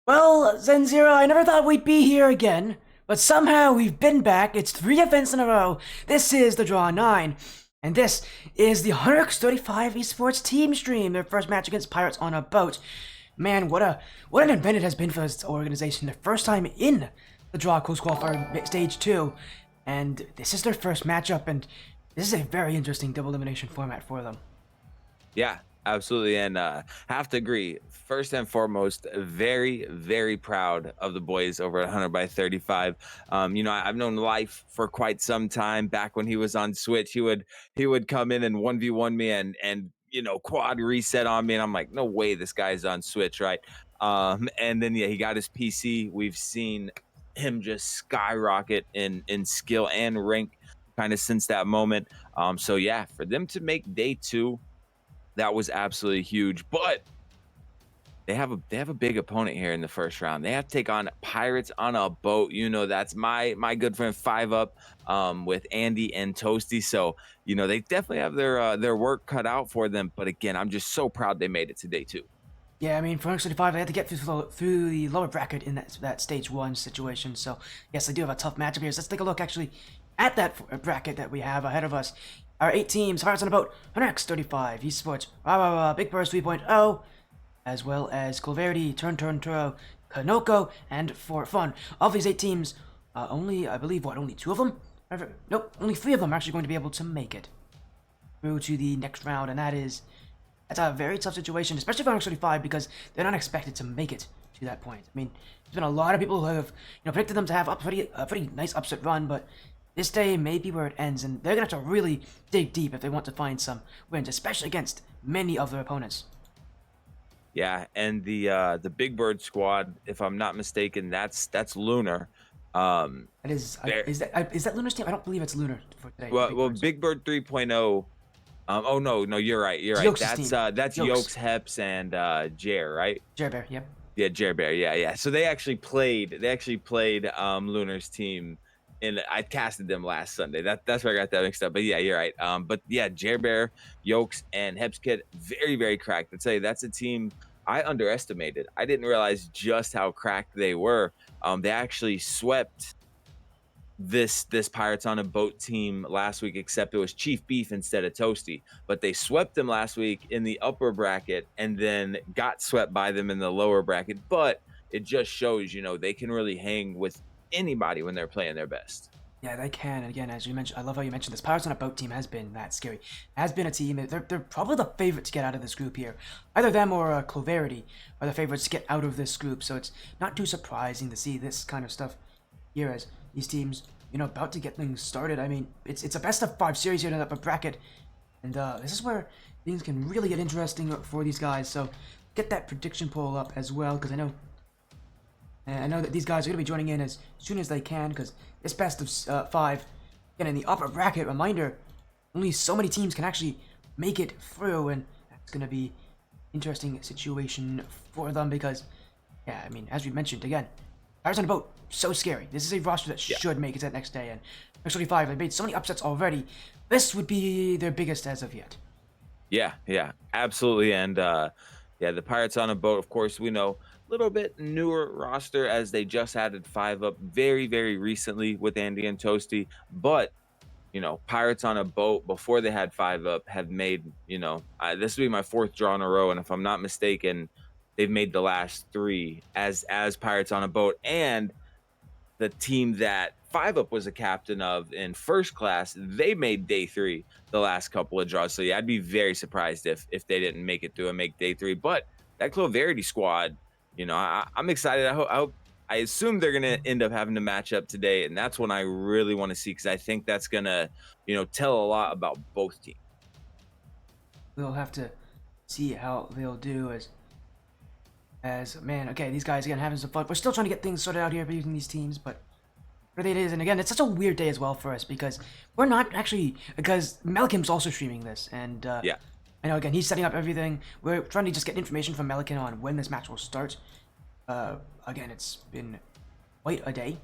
Well, Zenzero, I never thought we'd be here again, but somehow we've been back. It's 3 events in a row. This is the Draw 9, and this is the 100X35 Esports team stream, their first match against Pirates on a boat. Man, what an event it has been for this organization. Their first time in the Draw Close Qualifier Stage 2, and this is their first matchup, and this is a very interesting double elimination format for them. Yeah, absolutely. And have to agree. First and foremost, very, very proud of the boys over at 100x35. I've known Life for quite some time. Back when he was on Switch, he would come in and 1v1 me and quad reset on me. And I'm like, no way this guy's on Switch, right? And then he got his PC. We've seen him just skyrocket in skill and rank kind of since that moment. So yeah, for them to make day 2, that was absolutely huge. But they have a big opponent here in the first round. They have to take on Pirates on a boat. That's my good friend 5UP with Andy and Toasty. So they definitely have their work cut out for them. But again, I'm just so proud they made it to day 2. Yeah, I mean, for 135, they had to get through the lower bracket in that stage 1 situation. So, yes, they do have a tough matchup here. So let's take a look, actually, at that bracket that we have ahead of us. Our 8 teams, Pirates on a Boat, 100X35 Esports, bigbirds 3.0, as well as Clovarity, Turn, Turo, Kanoko, and For Fun. Of these 8 teams, only, I believe, only 2 of them? Nope, only 3 of them are actually going to be able to make it through to the next round, and that's a very tough situation, especially for 135, because they're not expected to make it to that point. I mean, there's been a lot of people who have predicted them to have a pretty nice upset run, but this day may be where it ends, and they're going to have to really dig deep if they want to find some wins, especially against many of their opponents. Yeah, and the Big Bird squad, if I'm not mistaken, that's Lunar. Is that Lunar's team? I don't believe it's Lunar for today. Well, Big Bird 3.0. Oh no, you're right. That's Yokes, Heps, and Jer, right? Jer Bear, yep. Yeah, Jer Bear, yeah. So they actually played Lunar's team. And I casted them last Sunday. That's where I got that mixed up. But yeah, you're right. But yeah, Jer Bear, Yokes, and Heps Kid, very, very cracked. I'd say that's a team I underestimated. I didn't realize just how cracked they were. They actually swept this Pirates on a Boat team last week, except it was Chief Beef instead of Toasty. But they swept them last week in the upper bracket and then got swept by them in the lower bracket. But it just shows, they can really hang with anybody when they're playing their best. Yeah, they can. And again, as you mentioned, I love how you mentioned this. Pirates on a Boat team has been that scary. Has been a team. They're probably the favorite to get out of this group here. Either them or Clovarity are the favorites to get out of this group. So it's not too surprising to see this kind of stuff here as these teams, about to get things started. I mean, it's a best of 5 series here in the upper bracket, and this is where things can really get interesting for these guys. So get that prediction poll up as well, because I know that these guys are going to be joining in as soon as they can, because this best of 5, again, in the upper bracket, reminder, only so many teams can actually make it through, and that's going to be an interesting situation for them, because, yeah, I mean, as we mentioned, again, Pirates on a Boat, so scary. This is a roster that should make it that next day, and actually 5, they made so many upsets already. This would be their biggest as of yet. Yeah, absolutely, and the Pirates on a Boat, of course, we know, little bit newer roster as they just added 5UP very, very recently with Andy and Toasty. But, Pirates on a Boat, before they had 5UP, have made, this will be my 4th draw in a row. And if I'm not mistaken, they've made the last 3 as Pirates on a Boat. And the team that 5UP was a captain of in first class, they made day 3 the last couple of draws. So yeah, I'd be very surprised if they didn't make it through and make day 3. But that Clovarity squad, I'm excited. I assume they're going to end up having to match up today, and that's when I really want to see, because I think that's going to, tell a lot about both teams. We'll have to see how they'll do as man, okay, these guys, again, having some fun. We're still trying to get things sorted out here using these teams, but really it is. And again, it's such a weird day as well for us, because we're not actually, because Malakim's also streaming this, and yeah. I know, again, he's setting up everything. We're trying to just get information from Melican on when this match will start. Again, it's been quite a day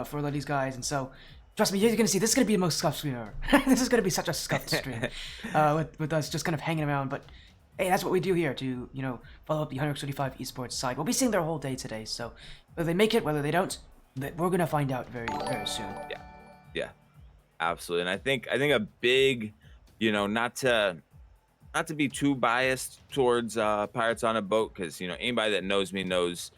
for a lot of these guys, and so trust me, you're gonna see this is gonna be the most scuffed stream ever. This is gonna be such a scuffed stream with us just kind of hanging around. But hey, that's what we do here to, follow up the 100X35 Esports side. We'll be seeing their whole day today, so whether they make it, whether they don't, we're gonna find out very, very soon. Yeah, yeah, absolutely. And I think a big, not to be too biased towards Pirates on a Boat, because anybody that knows me knows.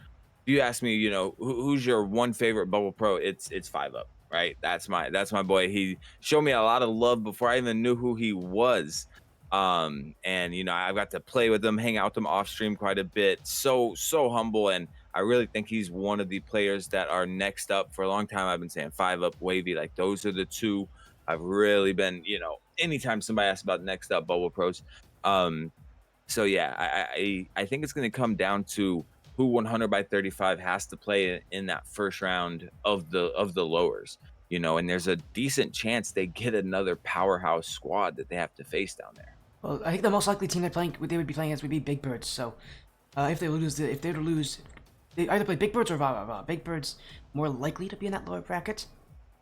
If you ask me, who's your one favorite Bubble Pro, it's 5UP, right? That's my boy. He showed me a lot of love before I even knew who he was. And I've got to play with him, hang out with him off stream quite a bit. So humble, and I really think he's one of the players that are next up. For a long time, I've been saying 5UP, Wavy, like those are the two. I've really been, anytime somebody asks about next up Bubble Pros. So yeah, I think it's going to come down to who 100x35 has to play in that first round of the lowers, and there's a decent chance they get another powerhouse squad that they have to face down there. Well, I think the most likely team they would be playing against would be Big Birds. So, if they were to lose, they either play Big Birds or Rah. Big Birds more likely to be in that lower bracket.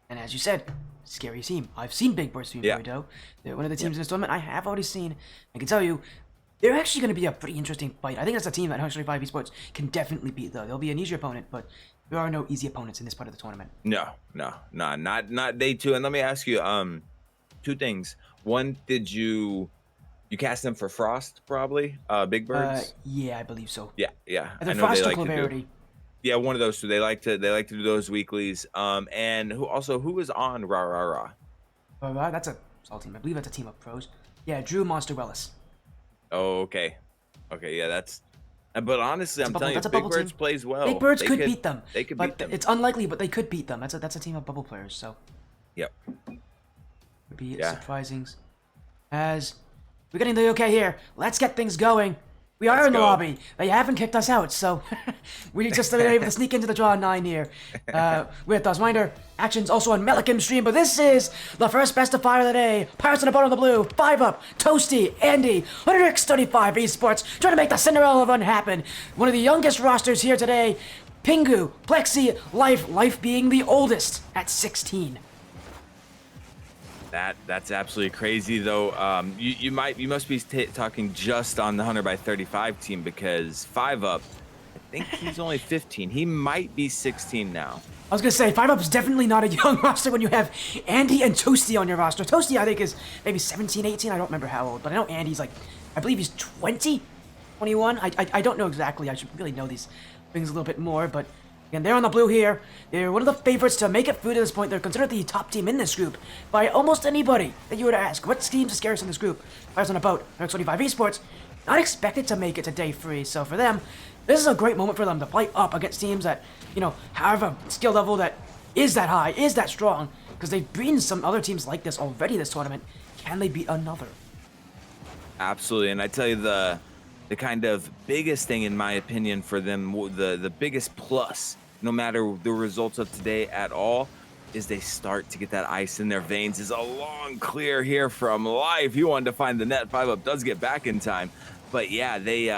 And as you said, scary team. I've seen Big Birds being very dope. They're one of the teams in this tournament I have already seen. I can tell you, they're actually going to be a pretty interesting fight. I think that's a team that 100X35 Esports can definitely beat, though. They'll be an easier opponent, but there are no easy opponents in this part of the tournament. No, not day two. And let me ask you, two things. One, did you cast them for Frost, probably? Big Birds? Yeah, I believe so. Yeah. Either Frost or Clovarity. Yeah, one of those two. They like to do those weeklies. And who is on Rah? That's a Salt team. I believe that's a team of pros. Yeah, Drew Monster Wellis. Oh, okay, yeah, that's. But honestly, I'm telling you, Big Birds plays well. Big Birds could beat them. They could beat them. It's unlikely, but they could beat them. That's a team of bubble players. So. Yep. Would be surprising. As we're getting the okay here, let's get things going. We are in the lobby. They haven't kicked us out, so we just able to sneak into the draw 9 here. With us, reminder, actions also on Melikim stream, but this is the first best of 5 of the day. Pirates on the bottom of the blue, 5UP, Toasty, Andy, 100X35 Esports, trying to make the Cinderella run happen. One of the youngest rosters here today, Pingu, Plexi, Life being the oldest at 16. That's absolutely crazy, though. You must be talking just on the 100x35 team, because 5UP, I think he's only 15. He might be 16 now. I was gonna say 5UP is definitely not a young roster when you have Andy and Toasty on your roster. Toasty, I think, is maybe 17, 18. I don't remember how old, but I know Andy's I believe he's 20, 21. I don't know exactly. I should really know these things a little bit more, but. And they're on the blue here. They're one of the favorites to make it through to this point. They're considered the top team in this group by almost anybody that you were to ask. What team's the scariest in this group? Pirates on a Boat, 100X35 Esports, not expected to make it to day 3. So for them, this is a great moment for them to play up against teams that, have a skill level that is that high, is that strong. Because they've beaten some other teams like this already this tournament. Can they beat another? Absolutely. And I tell you, the kind of biggest thing, in my opinion, for them, the biggest plus, no matter the results of today at all, is they start to get that ice in their veins. Is a long clear here from Life. He wanted to find the net. 5UP does get back in time. But yeah, they,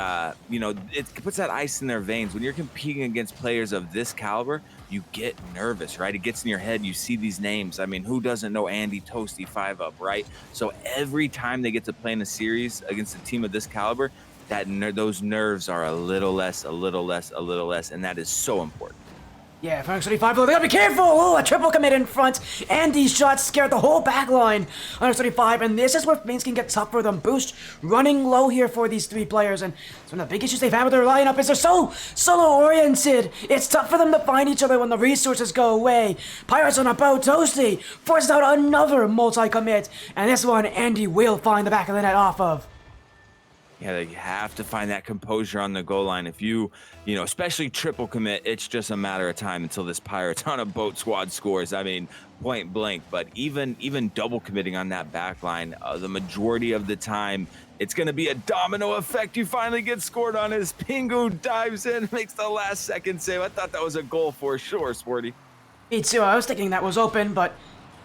it puts that ice in their veins. When you're competing against players of this caliber, you get nervous, right? It gets in your head. You see these names. I mean, who doesn't know Andy, Toasty, 5UP, right? So every time they get to play in a series against a team of this caliber, those nerves are a little less, and that is so important. Yeah, 100X35, though, they gotta be careful! Oh, a triple commit in front, and these shots scared the whole back line. 100X35, and this is where things can get tough for them. Boost running low here for these 3 players, and some of the big issues they've had with their lineup is they're so solo-oriented. It's tough for them to find each other when the resources go away. Pirates on a Boat, Toasty forces out another multi-commit, and this one Andy will find the back of the net off of. Yeah, they have to find that composure on the goal line. If you especially triple commit, it's just a matter of time until this Pirates on a Boat squad scores. I mean, point blank. But even double committing on that back line, the majority of the time, it's going to be a domino effect. You finally get scored on as Pingu dives in, makes the last second save. I thought that was a goal for sure, Sporty. Me too. I was thinking that was open, but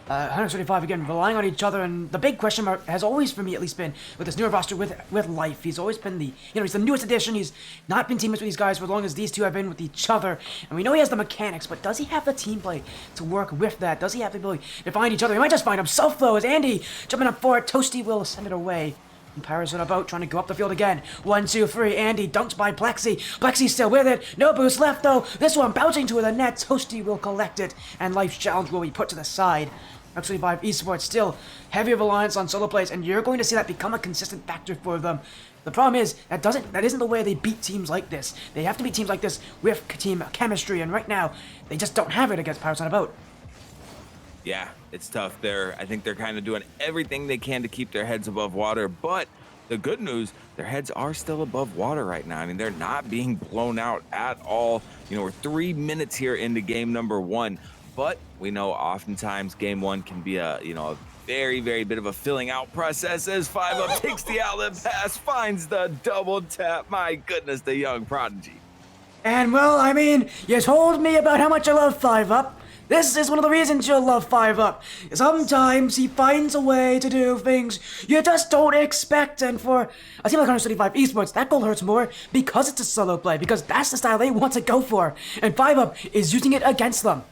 135 again, relying on each other, and the big question mark has always, for me at least, been with this newer roster with Life. He's always been he's the newest addition. He's not been teammates with these guys for as long as these two have been with each other, and we know he has the mechanics, but does he have the team play to work with that? Does he have the ability to find each other? He might just find himself, though, as Andy jumping up for it. Toasty will send it away. Pirates on a boat trying to go up the field again. 1, 2, 3. Andy dunked by Plexi. Plexi's still with it. No boost left though. This one bouncing to the net. Toasty will collect it. And Life's Challenge will be put to the side. 100X35 Esports still heavy reliance on solo plays, and you're going to see that become a consistent factor for them. The problem is that isn't the way they beat teams like this. They have to beat teams like this with team chemistry, and right now they just don't have it against Pirates on a Boat. Yeah, it's tough. I think they're kind of doing everything they can to keep their heads above water, but the good news, their heads are still above water right now. I mean, they're not being blown out at all. We're 3 minutes here into game number 1, but we know oftentimes game 1 can be a very, very bit of a filling out process as 5UP takes the outlet pass, finds the double tap. My goodness, the young prodigy. And well, I mean, you told me about how much I love 5UP. This is one of the reasons you'll love 5UP. Sometimes he finds a way to do things you just don't expect, and for a team like 100X35 Esports, that goal hurts more because it's a solo play, because that's the style they want to go for, and 5UP is using it against them.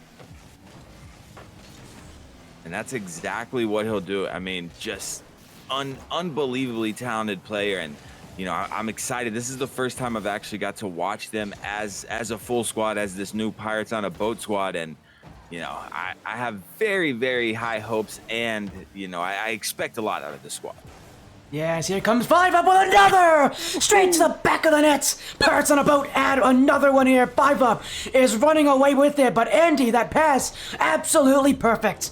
And that's exactly what he'll do. I mean, just unbelievably talented player, and I'm excited. This is the first time I've actually got to watch them as a full squad, as this new Pirates on a Boat squad, and I have very, very high hopes, and I expect a lot out of this squad. Yes, here comes 5UP with another! Straight to the back of the net! Pirates on a Boat add another one here. 5UP is running away with it, but Andy, that pass, absolutely perfect.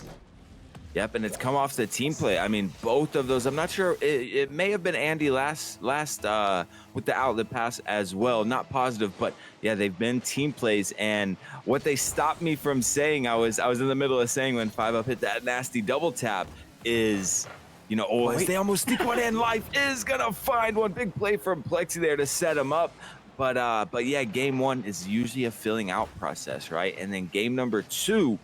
Yep, and it's come off the team play. I mean, both of those. I'm not sure. It may have been Andy last with the outlet pass as well. Not positive, but yeah, they've been team plays. And what they stopped me from saying, I was in the middle of saying when 5UP hit that nasty double tap is, as they almost sneak one in. Life is gonna find one. Big play from Plexi there to set him up. But yeah, game 1 is usually a filling out process, right? And then game number 2.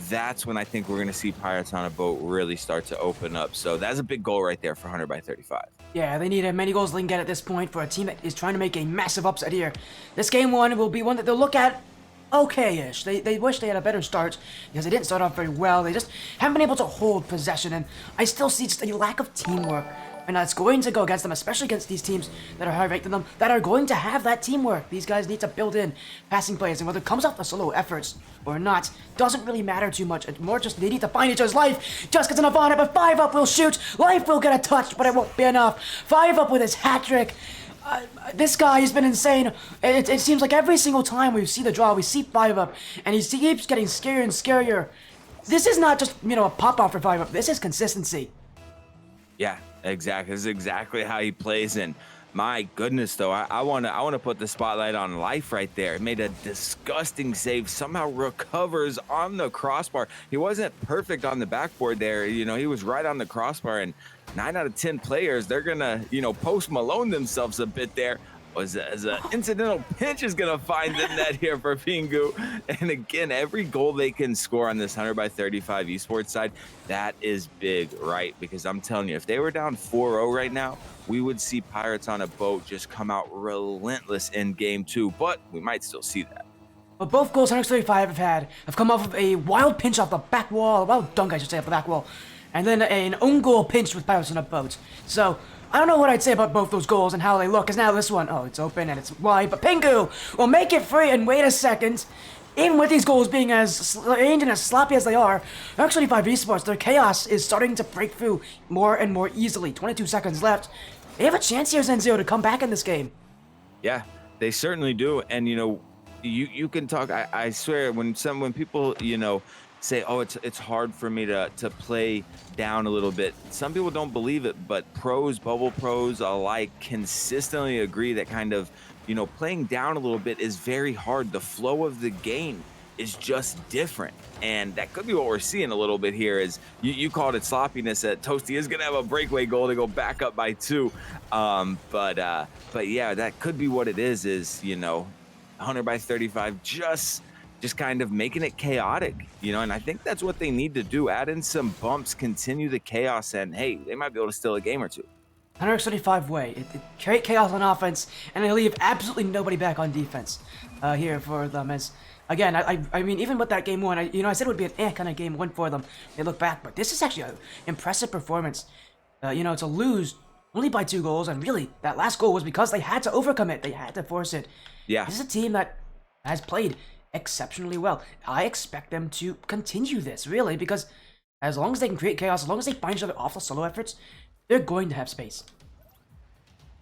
That's when I think we're going to see Pirates on a Boat really start to open up. So that's a big goal right there for 100x35. Yeah, they need as many goals they can get at this point for a team that is trying to make a massive upset here. This game 1 will be one that they'll look at okay-ish. They wish they had a better start because they didn't start off very well. They just haven't been able to hold possession, and I still see just a lack of teamwork. And that's going to go against them, especially against these teams that are higher ranked than them, that are going to have that teamwork. These guys need to build in passing plays, and whether it comes off the solo efforts or not, doesn't really matter too much. It's more just they need to find each other's. Life just gets enough on it, but 5UP will shoot. Life will get a touch, but it won't be enough. 5UP with his hat trick. This guy has been insane. It seems like every single time we see the draw, we see 5UP, and he keeps getting scarier and scarier. This is not just, a pop-off for 5UP. This is consistency. Yeah, exactly. This is exactly how he plays. And my goodness, though, I want to put the spotlight on Life right there. He made a disgusting save, somehow recovers on the crossbar. He wasn't perfect on the backboard there. He was right on the crossbar, and 9 out of 10 players, they're going to, Post Malone themselves a bit there. As an incidental pinch is going to find the net here for Pingu. And again, every goal they can score on this 100x35 esports side, that is big, right? Because I'm telling you, if they were down 4-0 right now, we would see Pirates on a Boat just come out relentless in game 2, but we might still see that. But both goals 100x35 have come off of a wild pinch off the back wall, a wild dunk, I should say, off the back wall, and then an own goal pinch with Pirates on a Boat. So I don't know what I'd say about both those goals and how they look, because now this one, it's open and it's wide, but Pingu will make it free, and wait a second. Even with these goals being as strange and as sloppy as they are, 100x35 Esports, their chaos is starting to break through more and more easily. 22 seconds left. They have a chance here, Zenzio, to come back in this game. Yeah, they certainly do. And, you can talk, I swear, when people, say, oh, it's hard for me to play down a little bit. Some people don't believe it, but pros, bubble pros alike consistently agree that kind of, playing down a little bit is very hard. The flow of the game is just different. And that could be what we're seeing a little bit here is you called it sloppiness. That Toasty is going to have a breakaway goal to go back up by 2. But yeah, that could be what it is 100x35 just kind of making it chaotic, and I think that's what they need to do. Add in some bumps, continue the chaos, and hey, they might be able to steal a game or 2. 100x35 way. It create chaos on offense, and they leave absolutely nobody back on defense here for them. As again, I mean, even with that game 1, I said it would be an kind of game 1 for them. They look back, but this is actually an impressive performance. To lose only by 2 goals, and really, that last goal was because they had to overcommit. They had to force it. Yeah. This is a team that has played exceptionally well. I expect them to continue this, really, because as long as they can create chaos, as long as they find each other off the solo efforts, they're going to have space.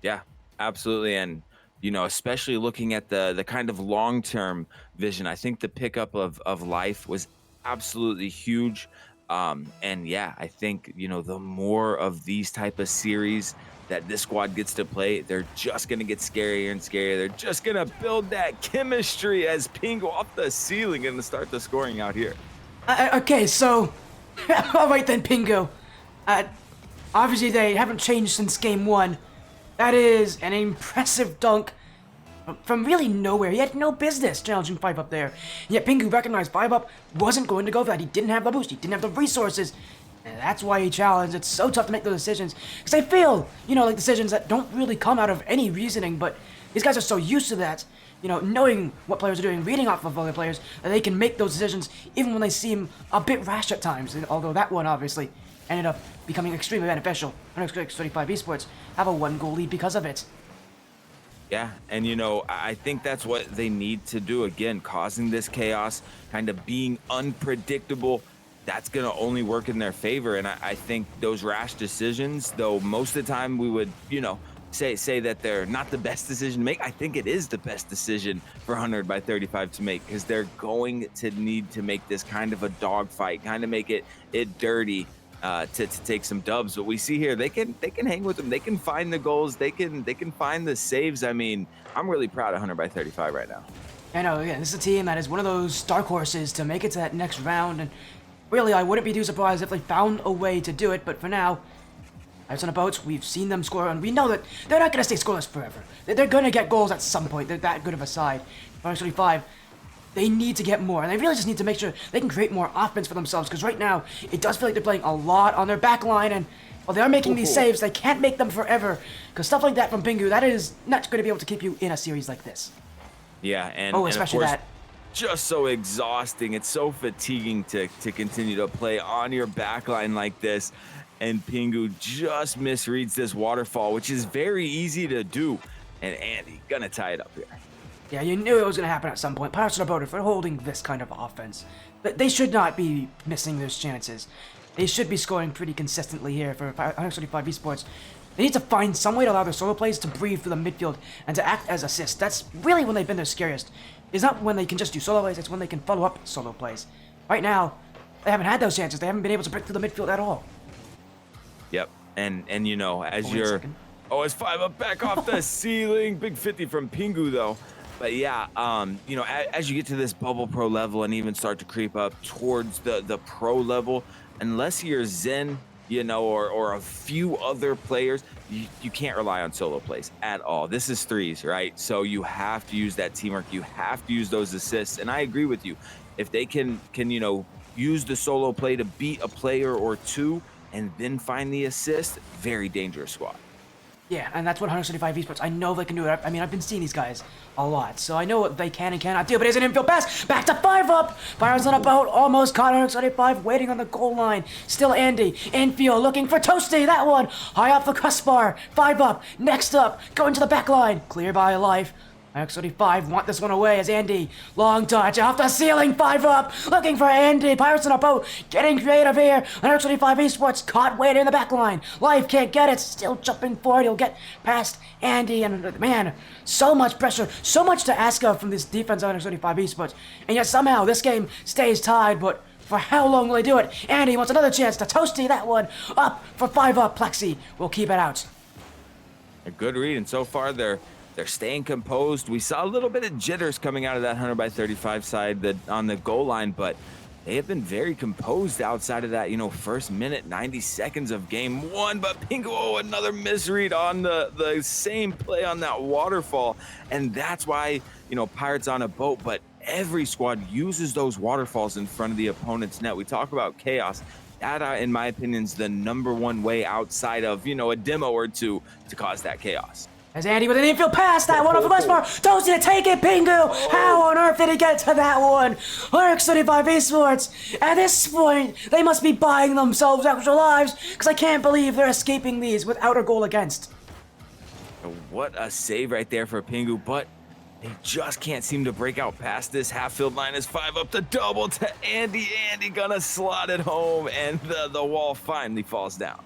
Yeah, absolutely. And, especially looking at the kind of long-term vision, I think the pickup of life was absolutely huge. And yeah, I think, the more of these type of series that this squad gets to play, they're just going to get scarier and scarier. They're just going to build that chemistry as Pingu off the ceiling and start the scoring out here. Okay, so, all right then, Pingu. Obviously they haven't changed since game 1. That is an impressive dunk from really nowhere. He had no business challenging 5 up there. Yet Pingu recognized 5 up wasn't going to go for that. He didn't have the boost. He didn't have the resources. And that's why he challenged. It's so tough to make those decisions. Because I feel, like decisions that don't really come out of any reasoning, but these guys are so used to that, knowing what players are doing, reading off of other players, that they can make those decisions even when they seem a bit rash at times. Although that one, obviously, ended up becoming extremely beneficial. 100X35 Esports have a 1-goal lead because of it. Yeah, and I think that's what they need to do. Again, causing this chaos, kind of being unpredictable, that's going to only work in their favor. And I think those rash decisions, though most of the time we would, say that they're not the best decision to make, I think it is the best decision for 100x35 to make, because they're going to need to make this kind of a dogfight, kind of make it dirty. To take some dubs. But we see here they can hang with them. They can find the goals. They can find the saves. I mean, I'm really proud of 100x35 right now. I know, again, this is a team that is one of those dark horses to make it to that next round, and really I wouldn't be too surprised if they found a way to do it. But for now, Pirates on the Boats, we've seen them score, and we know that they're not going to stay scoreless forever. They're going to get goals at some point. They're that good of a side. 100x35, they need to get more, and they really just need to make sure they can create more offense for themselves, because right now, it does feel like they're playing a lot on their back line, and while they are making these saves, they can't make them forever, because stuff like that from Pingu, that is not going to be able to keep you in a series like this. Yeah, and especially and of course, that. Just so exhausting. It's so fatiguing to continue to play on your back line like this, and Pingu just misreads this waterfall, which is very easy to do, and Andy gonna tie it up here. Yeah, you knew it was going to happen at some point. Pirates on the Boat, for holding this kind of offense, they should not be missing those chances. They should be scoring pretty consistently here for 135 Esports. They need to find some way to allow their solo plays to breathe through the midfield and to act as assists. That's really when they've been their scariest. It's not when they can just do solo plays, it's when they can follow up solo plays. Right now, they haven't had those chances. They haven't been able to break through the midfield at all. Yep, and as you're... Oh, it's 5 up back off the ceiling. Big 50 from Pingu, though. But yeah, as you get to this bubble pro level and even start to creep up towards the pro level, unless you're Zen, or a few other players, you can't rely on solo plays at all. This is threes, right? So you have to use that teamwork. You have to use those assists. And I agree with you. If they can use the solo play to beat a player or two and then find the assist, very dangerous squad. Yeah, and that's what 175 Esports, I know they can do it. I mean, I've been seeing these guys a lot, so I know what they can and cannot do, but here's an infield pass, back to 5 up! Pirates on a Boat, almost caught 175, waiting on the goal line. Still Andy, infield, looking for Toasty, that one, high off the crossbar, 5 up, next up, going to the back line, clear by Life. X35 want this one away as Andy, long touch, off the ceiling, 5 up, looking for Andy, Pirates on a Boat, getting creative here, X35 Esports caught waiting in the back line, Life can't get it, still jumping forward, he'll get past Andy, and man, so much pressure, so much to ask of from this defense of X35 Esports, and yet somehow this game stays tied, but for how long will they do it? Andy wants another chance to Toasty, that one, up for 5 up, Plexi will keep it out. A good read, and so far they're staying composed. We saw a little bit of jitters coming out of that 100x35 side on the goal line, but they have been very composed outside of that, first minute, 90 seconds of game 1. But Pingu, another misread on the same play on that waterfall. And that's why, Pirates on a Boat, but every squad uses those waterfalls in front of the opponent's net. We talk about chaos. That, in my opinion, is the #1 way outside of, a demo or two to cause that chaos. As Andy with an infield pass, that one off of Westmore. Toasty to take it, Pingu. How on earth did he get to that one? 100X35 Esports. At this point, they must be buying themselves extra lives because I can't believe they're escaping these without a goal against. What a save right there for Pingu, but they just can't seem to break out past this half-field line. Is 5 up the double to Andy. Andy gonna slot it home, and the wall finally falls down.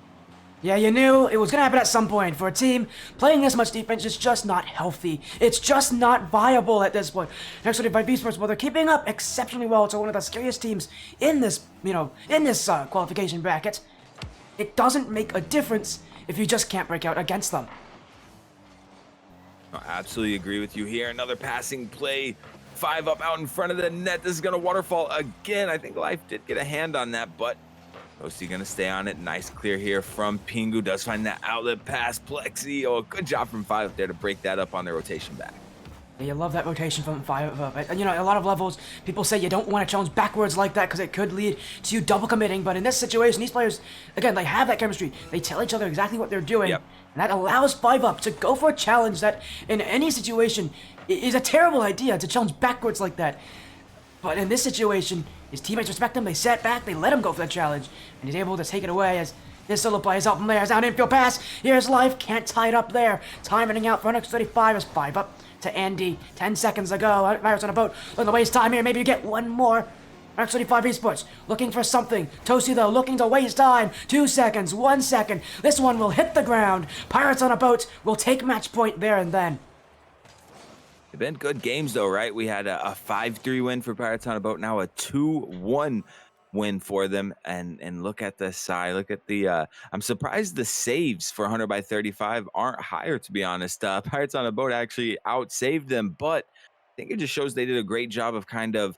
Yeah, you knew it was going to happen at some point. For a team playing this much defense, it's just not healthy. It's just not viable at this point. Next to by Esports, well, they're keeping up exceptionally well to one of the scariest teams in this, qualification bracket. It doesn't make a difference if you just can't break out against them. I absolutely agree with you here. Another passing play. 5 up out in front of the net. This is going to waterfall again. I think Life did get a hand on that, but Toasty gonna stay on it. Nice clear here from Pingu. Does find that outlet pass. Plexi. Oh, good job from 5 up there to break that up on their rotation back. Yeah, you love that rotation from 5 up. And a lot of levels, people say you don't want to challenge backwards like that because it could lead to you double committing. But in this situation, these players, again, they have that chemistry. They tell each other exactly what they're doing. Yep. And that allows 5 up to go for a challenge that, in any situation, is a terrible idea to challenge backwards like that. But in this situation, his teammates respect him, they set back, they let him go for the challenge, and he's able to take it away as this solo play is up from there. Down infield pass, here's Life, can't tie it up there. Time running out for 100X35 is 5 up to Andy. 10 seconds ago, Virus on a boat, looking to waste time here, maybe you get one more. 100X35 Esports, looking for something. Toasty though, looking to waste time. 2 seconds, 1 second, this one will hit the ground. Pirates on a boat will take match point there and then. They've been good games though, right? We had a 5-3 win for Pirates on a Boat, now a 2-1 win for them. And look at the side, look at the I'm surprised the saves for 100x35 aren't higher, to be honest. Pirates on a Boat actually outsaved them, but I think it just shows they did a great job of kind of,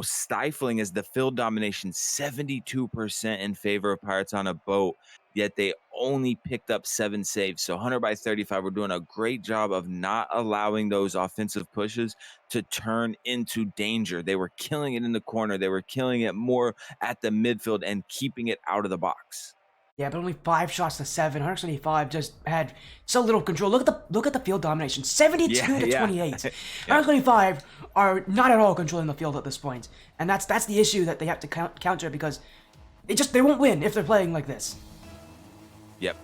stifling as the field domination 72% in favor of Pirates on a Boat, yet they only picked up 7 saves. So 100x35 were doing a great job of not allowing those offensive pushes to turn into danger. They were killing it in the corner. They were killing it more at the midfield and keeping it out of the box. Yeah, but only 5 shots to 7. 175 just had so little control. Look at the field domination, 72 to 28. 125 are not at all controlling the field at this point, and that's the issue that they have to counter because they won't win if they're playing like this. Yep,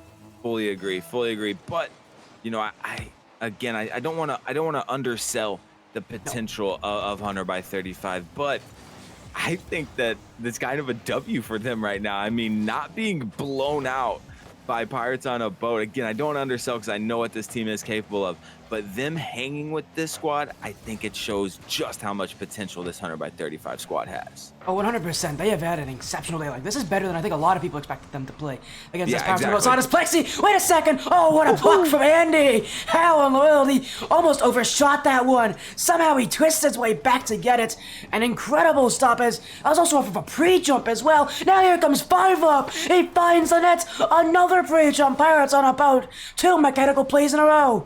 fully agree. But I don't want to undersell the potential of 100x35, but I think that it's kind of a W for them right now. I mean, not being blown out by Pirates on a Boat. Again, I don't undersell because I know what this team is capable of. But them hanging with this squad, I think it shows just how much potential this 100x35 squad has. Oh, 100%. They have had an exceptional day. Like, this is better than I think a lot of people expected them to play against this Pirates on a Boat. It's Plexi. Wait a second. Oh, what a block from Andy. How in the world he almost overshot that one. Somehow he twists his way back to get it. An incredible stop as I was also off of a pre-jump as well. Now here comes 5 up. He finds the net. Another pre-jump. Pirates on a Boat. 2 mechanical plays in a row.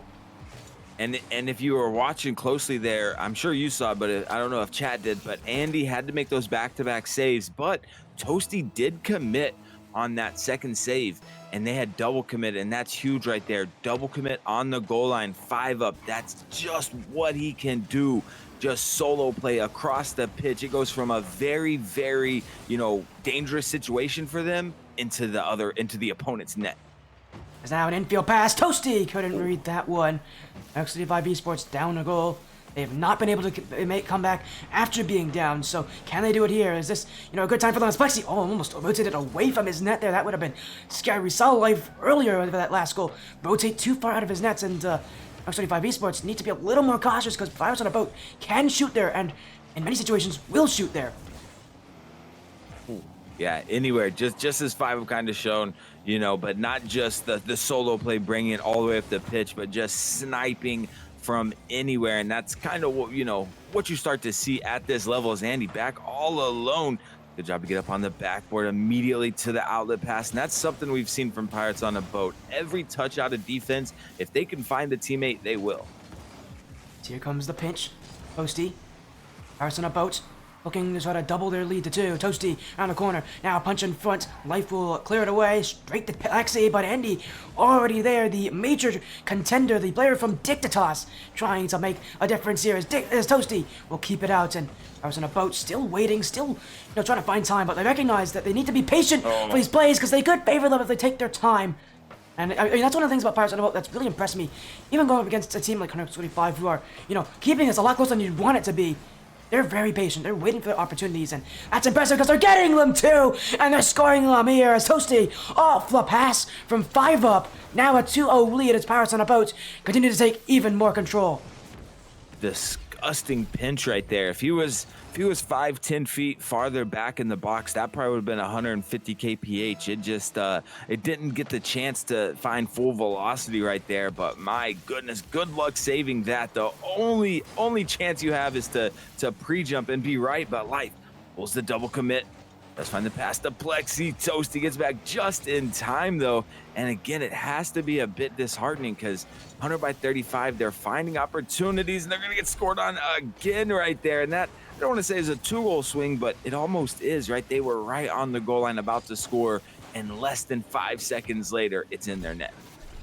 And if you were watching closely there, I'm sure you saw, but I don't know if chat did, but Andy had to make those back-to-back saves, but Toasty did commit on that second save, and they had double commit, and that's huge right there. Double commit on the goal line, 5 up. That's just what he can do. Just solo play across the pitch. It goes from a very, very, dangerous situation for them into the opponent's net. There's now an infield pass. Toasty couldn't read that one. 100X35 Esports down a goal. They have not been able to come back after being down. So can they do it here? Is this, a good time for them? Plexi, almost rotated away from his net there. That would have been scary. We saw Life earlier for that last goal. Rotate too far out of his nets, and 100X35 Esports need to be a little more cautious because Pirates on a Boat can shoot there, and in many situations will shoot there. Yeah, anywhere, just as 5 have kind of shown, but not just the solo play, bringing it all the way up the pitch, but just sniping from anywhere. And that's kind of what you start to see at this level is Andy back all alone. Good job to get up on the backboard immediately to the outlet pass. And that's something we've seen from Pirates on a Boat. Every touch out of defense, if they can find the teammate, they will. Here comes the pinch. Toasty. Pirates on a Boat. looking to try to double their lead to 2. Toasty around the corner. Now punch in front. Life will clear it away. Straight to Plexi, but Andy already there. The major contender, the player from Dictatos, trying to make a difference here as Toasty will keep it out. And I was on a boat, still waiting, still trying to find time, but they recognize that they need to be patient for these plays because they could favor them if they take their time. And I mean, that's one of the things about Pirates on the Boat that's really impressed me. Even going up against a team like 100X35 who are, keeping us a lot closer than you'd want it to be. They're very patient. They're waiting for their opportunities, and that's impressive because they're getting them too, and they're scoring them here as Toasty off the pass from 5 up. Now a 2-0 lead as Pirates on a Boat continue to take even more control. Disgusting pinch right there. If he was 5-10 feet farther back in the box, that probably would have been 150 kph. It just it didn't get the chance to find full velocity right there. But my goodness, good luck saving that. The only chance you have is to pre-jump and be right. But Life pulls the double commit. Let's find the pass to Plexi. Toasty gets back just in time, though. And again, it has to be a bit disheartening because 100x35, they're finding opportunities, and they're going to get scored on again right there. And that, I don't want to say is a 2-goal swing, but it almost is, right? They were right on the goal line about to score, and less than 5 seconds later, it's in their net.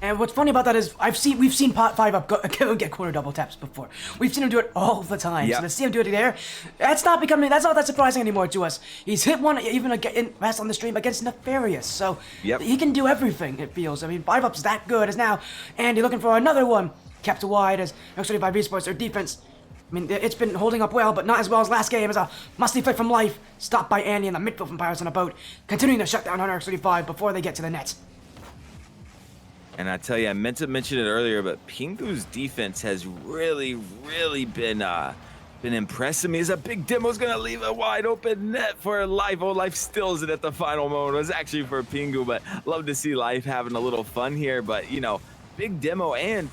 And what's funny about that is we've seen pot 5 up get corner double taps before. We've seen him do it all the time. Yep. So to see him do it there, that's not that surprising anymore to us. He's hit one even in last on the stream against Nefarious, so he can do everything. It feels. I mean, 5 up's that good as now Andy looking for another one. Kept wide as 100x35 Esports. Their defense, I mean, it's been holding up well, but not as well as last game. As a musty flick from Life, stopped by Andy in the midfield from Pirates on a Boat, continuing to shut down 100x35 before they get to the net. And I tell you, I meant to mention it earlier, but Pingu's defense has really been impressing me. As a big demo's gonna leave a wide open net for Life. Oh, Life steals it at the final moment. It was actually for Pingu, but love to see Life having a little fun here. But big demo and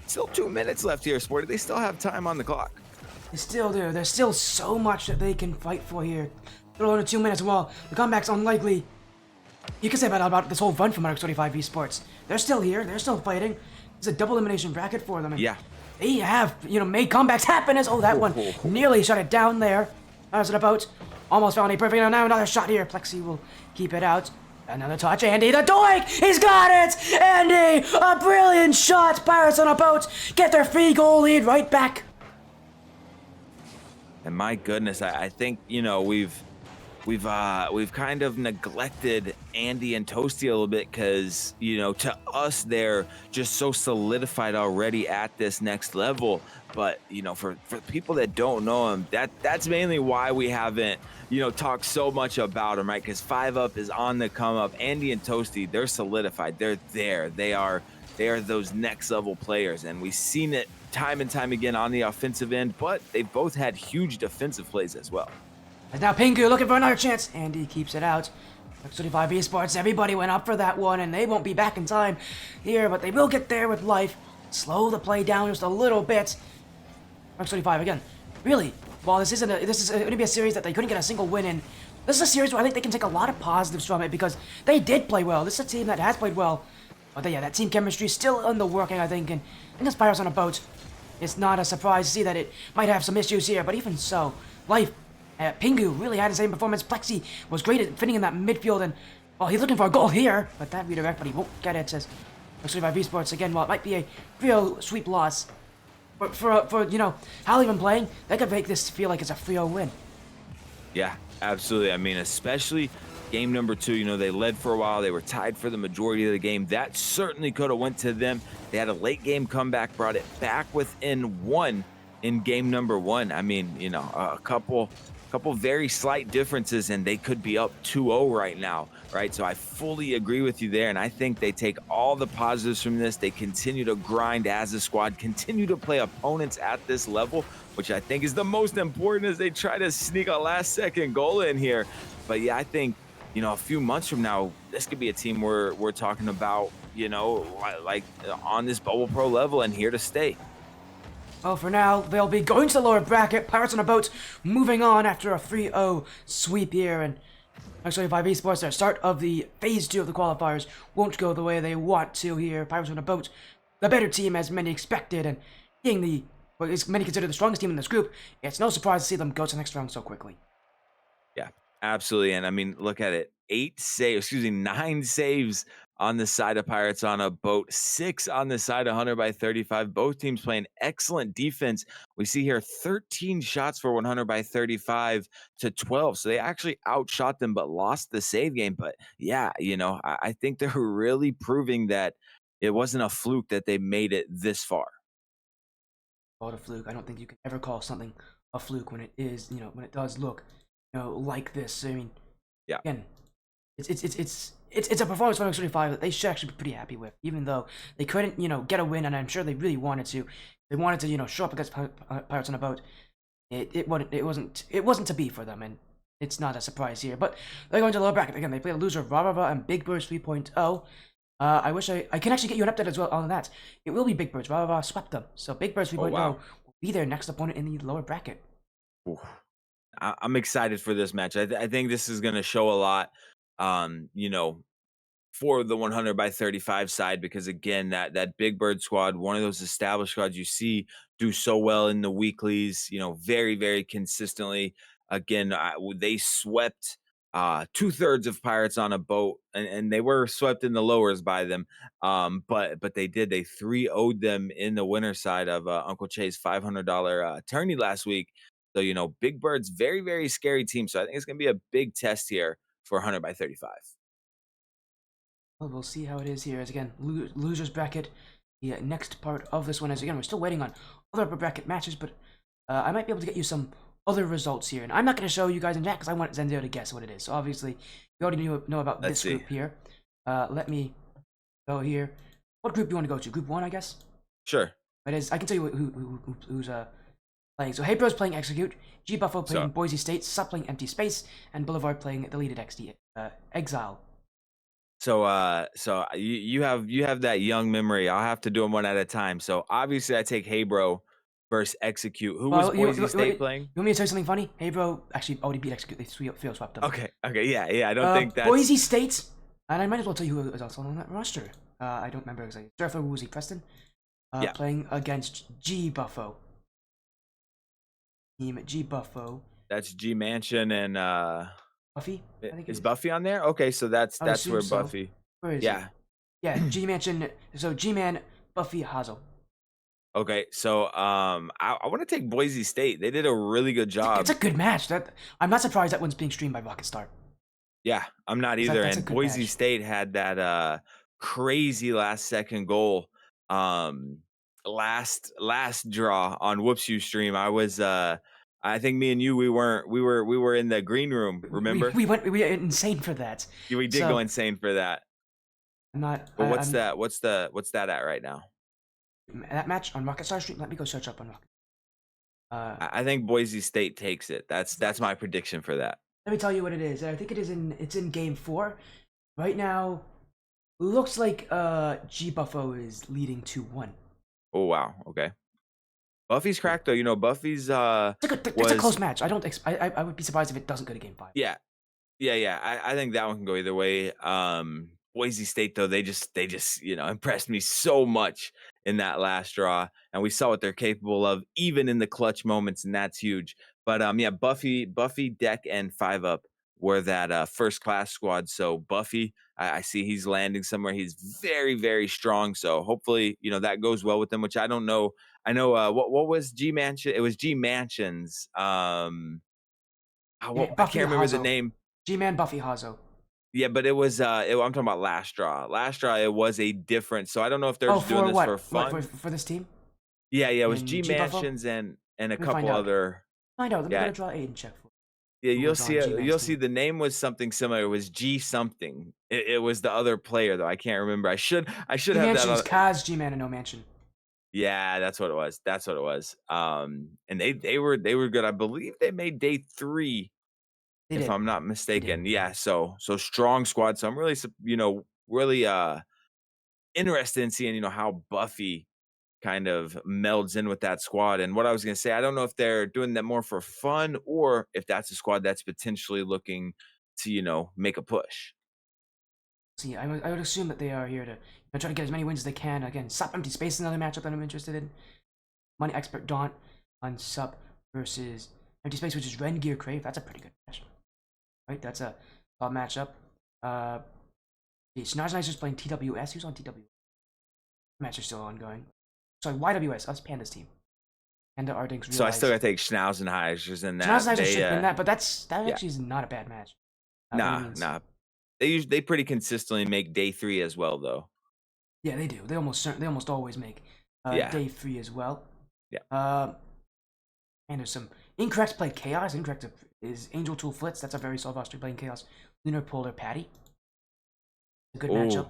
still 2 minutes left here, Sporty. They still have time on the clock. They still do. There's still so much that they can fight for here. Little under 2 minutes. Well, the comeback's unlikely. You can say about this whole run from 100x35 Esports. They're still here. They're still fighting. It's a double elimination bracket for them. And yeah. They have, made comebacks happen. That one nearly shut it down there. How's it about? Almost found a perfect. Now another shot here. Plexi will keep it out. Another touch. Andy, the doink! He's got it! Andy, a brilliant shot. Pirates on a Boat get their 3-goal lead right back. And my goodness, I think, we've kind of neglected Andy and Toasty a little bit because, to us, they're just so solidified already at this next level. But, for people that don't know them, that's mainly why we haven't, talked so much about them, right? Because 5 up is on the come up. Andy and Toasty, they're solidified. They're there. They are those next level players. And we've seen it time and time again on the offensive end, but they've both had huge defensive plays as well. And now Pingu looking for another chance. Andy keeps it out. 100x35 Esports, everybody went up for that one, and they won't be back in time here, but they will get there with Life. Slow the play down just a little bit. 100x35 again. Really, while this is going to be a series that they couldn't get a single win in, this is a series where I think they can take a lot of positives from it because they did play well. This is a team that has played well. But that team chemistry is still in the working, I think, and against Pirates on a Boat, it's not a surprise to see that it might have some issues here, but even so, Life, Pingu really had the same performance. Plexi was great at fitting in that midfield, and he's looking for a goal here, but that redirect, but he won't get it, says 100x35 Esports again. While it might be a real sweep loss, but for how they've been playing, they could make this feel like it's a 3-0 win. Yeah, absolutely. I mean, especially game number 2, they led for a while. They were tied for the majority of the game. That certainly could have went to them. They had a late game comeback, brought it back within 1 in game number 1. I mean, a couple very slight differences, and they could be up 2-0 right now, right? So I fully agree with you there, and I think they take all the positives from this. They continue to grind as a squad, continue to play opponents at this level, which I think is the most important as they try to sneak a last-second goal in here. But yeah, I think, a few months from now, this could be a team we're talking about, like on this Bubble Pro level and here to stay. Well, for now, they'll be going to the lower bracket. Pirates on a Boat moving on after a 3-0 sweep here. And 100x35 Esports, their start of the Phase 2 of the qualifiers won't go the way they want to here. Pirates on a Boat, the better team as many expected, and being many consider the strongest team in this group, it's no surprise to see them go to the next round so quickly. Yeah, absolutely. And I mean, look at it. 9 saves on the side of Pirates on a boat, 6 on the side of 100 by 35. Both teams playing excellent defense. We see here 13 shots for 100 by 35 to 12. So they actually outshot them, but lost the save game. But yeah, I think they're really proving that it wasn't a fluke that they made it this far. Call it a fluke. I don't think you can ever call something a fluke when it is, when it does look, like this. I mean, Yeah. again, it's a performance for 125 that they should actually be pretty happy with, even though they couldn't, get a win, and I'm sure they really wanted to. They wanted to, show up against Pirates on a boat. It wasn't to be for them, and it's not a surprise here. But they're going to the lower bracket again. They play a loser of Rarava and Big Birds 3.0. I wish I can actually get you an update as well on that. It will be Big Birds. Rarava swept them, so Big Birds 3.0 wow. will be their next opponent in the lower bracket. Oof. I'm excited for this match. I think this is going to show a lot. You know, for the 100 by 35 side, because again, that Big Bird squad, one of those established squads you see do so well in the weeklies, very, very consistently. Again, they swept 2/3 of Pirates on a boat, and they were swept in the lowers by them. But they 3-0'd them in the winner side of Uncle Che's $500 tourney last week. So Big Bird's very, very scary team. So I think it's gonna be a big test here for 100 by 35. Well, we'll see how it is here. As again, losers bracket. The next part of this one is again we're still waiting on other upper bracket matches, but I might be able to get you some other results here. And I'm not going to show you guys in chat because I want Zendeo to guess what it is. So obviously, you already know about Let's this group see. here. Let me go here. What group do you want to go to? Group 1, I guess? Sure. It is. I can tell you who's playing. So Hey Bros playing Execute, G Buffo playing So Boise State, Sup playing Empty Space, and Boulevard playing Deleted XD Exile. so you have that young memory. I'll have to do them one at a time. So obviously I take Hey Bro versus Execute. Who was Well, Boise State playing? you want me to tell you something funny? Hey Bro actually already beat Execute. They field swapped them. Okay, yeah. I don't think that's Boise State, and I might as well tell you who was also on that roster. I don't remember exactly. Surfer Woozy Preston, yeah. playing against G Buffo. Team G Buffo. That's G Mansion and Buffy. I think it is is. Buffy on there? Okay, so that's I would where assume so. Buffy. Where is Yeah. it? Yeah, G Mansion. So G Man, Buffy, Hazel. Okay, so I want to take Boise State. They did a really good job. It's a good match. That I'm not surprised that one's being streamed by Rockstar. Yeah, I'm not either. That's a And good Boise match. State had that crazy last second goal. Last draw on Whoops You stream. I think me and you we were in the green room, remember? We went insane for that. Yeah, we did So go insane for that. I'm not. But what's I'm that? What's that at right now? that match on Rockstar stream. Let me go search up on Rocket. I think Boise State takes it. That's my prediction for that. Let me tell you what it is. I think it's in game 4. Right now, looks like G Buffo is leading 2-1. Oh wow, okay. Buffy's cracked though. Buffy's It's a close match. I would be surprised if it doesn't go to game 5. yeah. I think that one can go either way. Boise State though, they just impressed me so much in that last draw, and we saw what they're capable of even in the clutch moments, and that's huge. But yeah, Buffy, Deck, and 5UP were that first class squad. So Buffy, I see he's landing somewhere. He's very, very strong. So hopefully, that goes well with them. Which I don't know. I know what was G Mansion? It was G Mansions. I can't remember the name. G-Man Buffy Hazo. Yeah, but it was I'm talking about last draw. Last draw it was a different. So I don't know if they're just doing for this what? for fun. What, for this team? Yeah, it was In G G Buffo? Mansions and a Let me couple find out. other. Find out. Let me go Yeah, to draw 8 and check for yeah. who You'll was on see. G-Man's You'll see. team. The name was something similar. It was G something. It was the other player though. I can't remember. I should have that. G-Mansion's Kaz, G-Man, and No Mansion. Yeah, that's what it was. And they were good. I believe they made day 3. They If did. I'm not They mistaken. did. Yeah, so strong squad. So I'm really, really interested in seeing, how Buffy kind of melds in with that squad. And what I was gonna say, I don't know if they're doing that more for fun or if that's a squad that's potentially looking to, make a push. See, I would assume that they are here to try to get as many wins as they can. Again, Sup Empty Space is another matchup that I'm interested in. Money Expert Daunt on Sup versus Empty Space, which is Ren Gear Crave. That's a pretty good match. right? That's a top matchup. Snaz Nice is playing TWS. Who's on TWS? Match is still ongoing. Sorry, YWS, us Panda's team. Panda Ardings So I still realized. got to take Schnauzenheisers in Snaz that. Nice They, should win that, but that yeah, actually is not a bad match. By any nah, means. nah. They pretty consistently make day 3 as well, though. Yeah, they do. They almost always make Yeah, day 3 as well. yeah. And there's some Incorrect played Chaos. Incorrect is Angel Tool Flitz. That's a very solid roster playing Chaos. Lunar Polar Patty. A good matchup.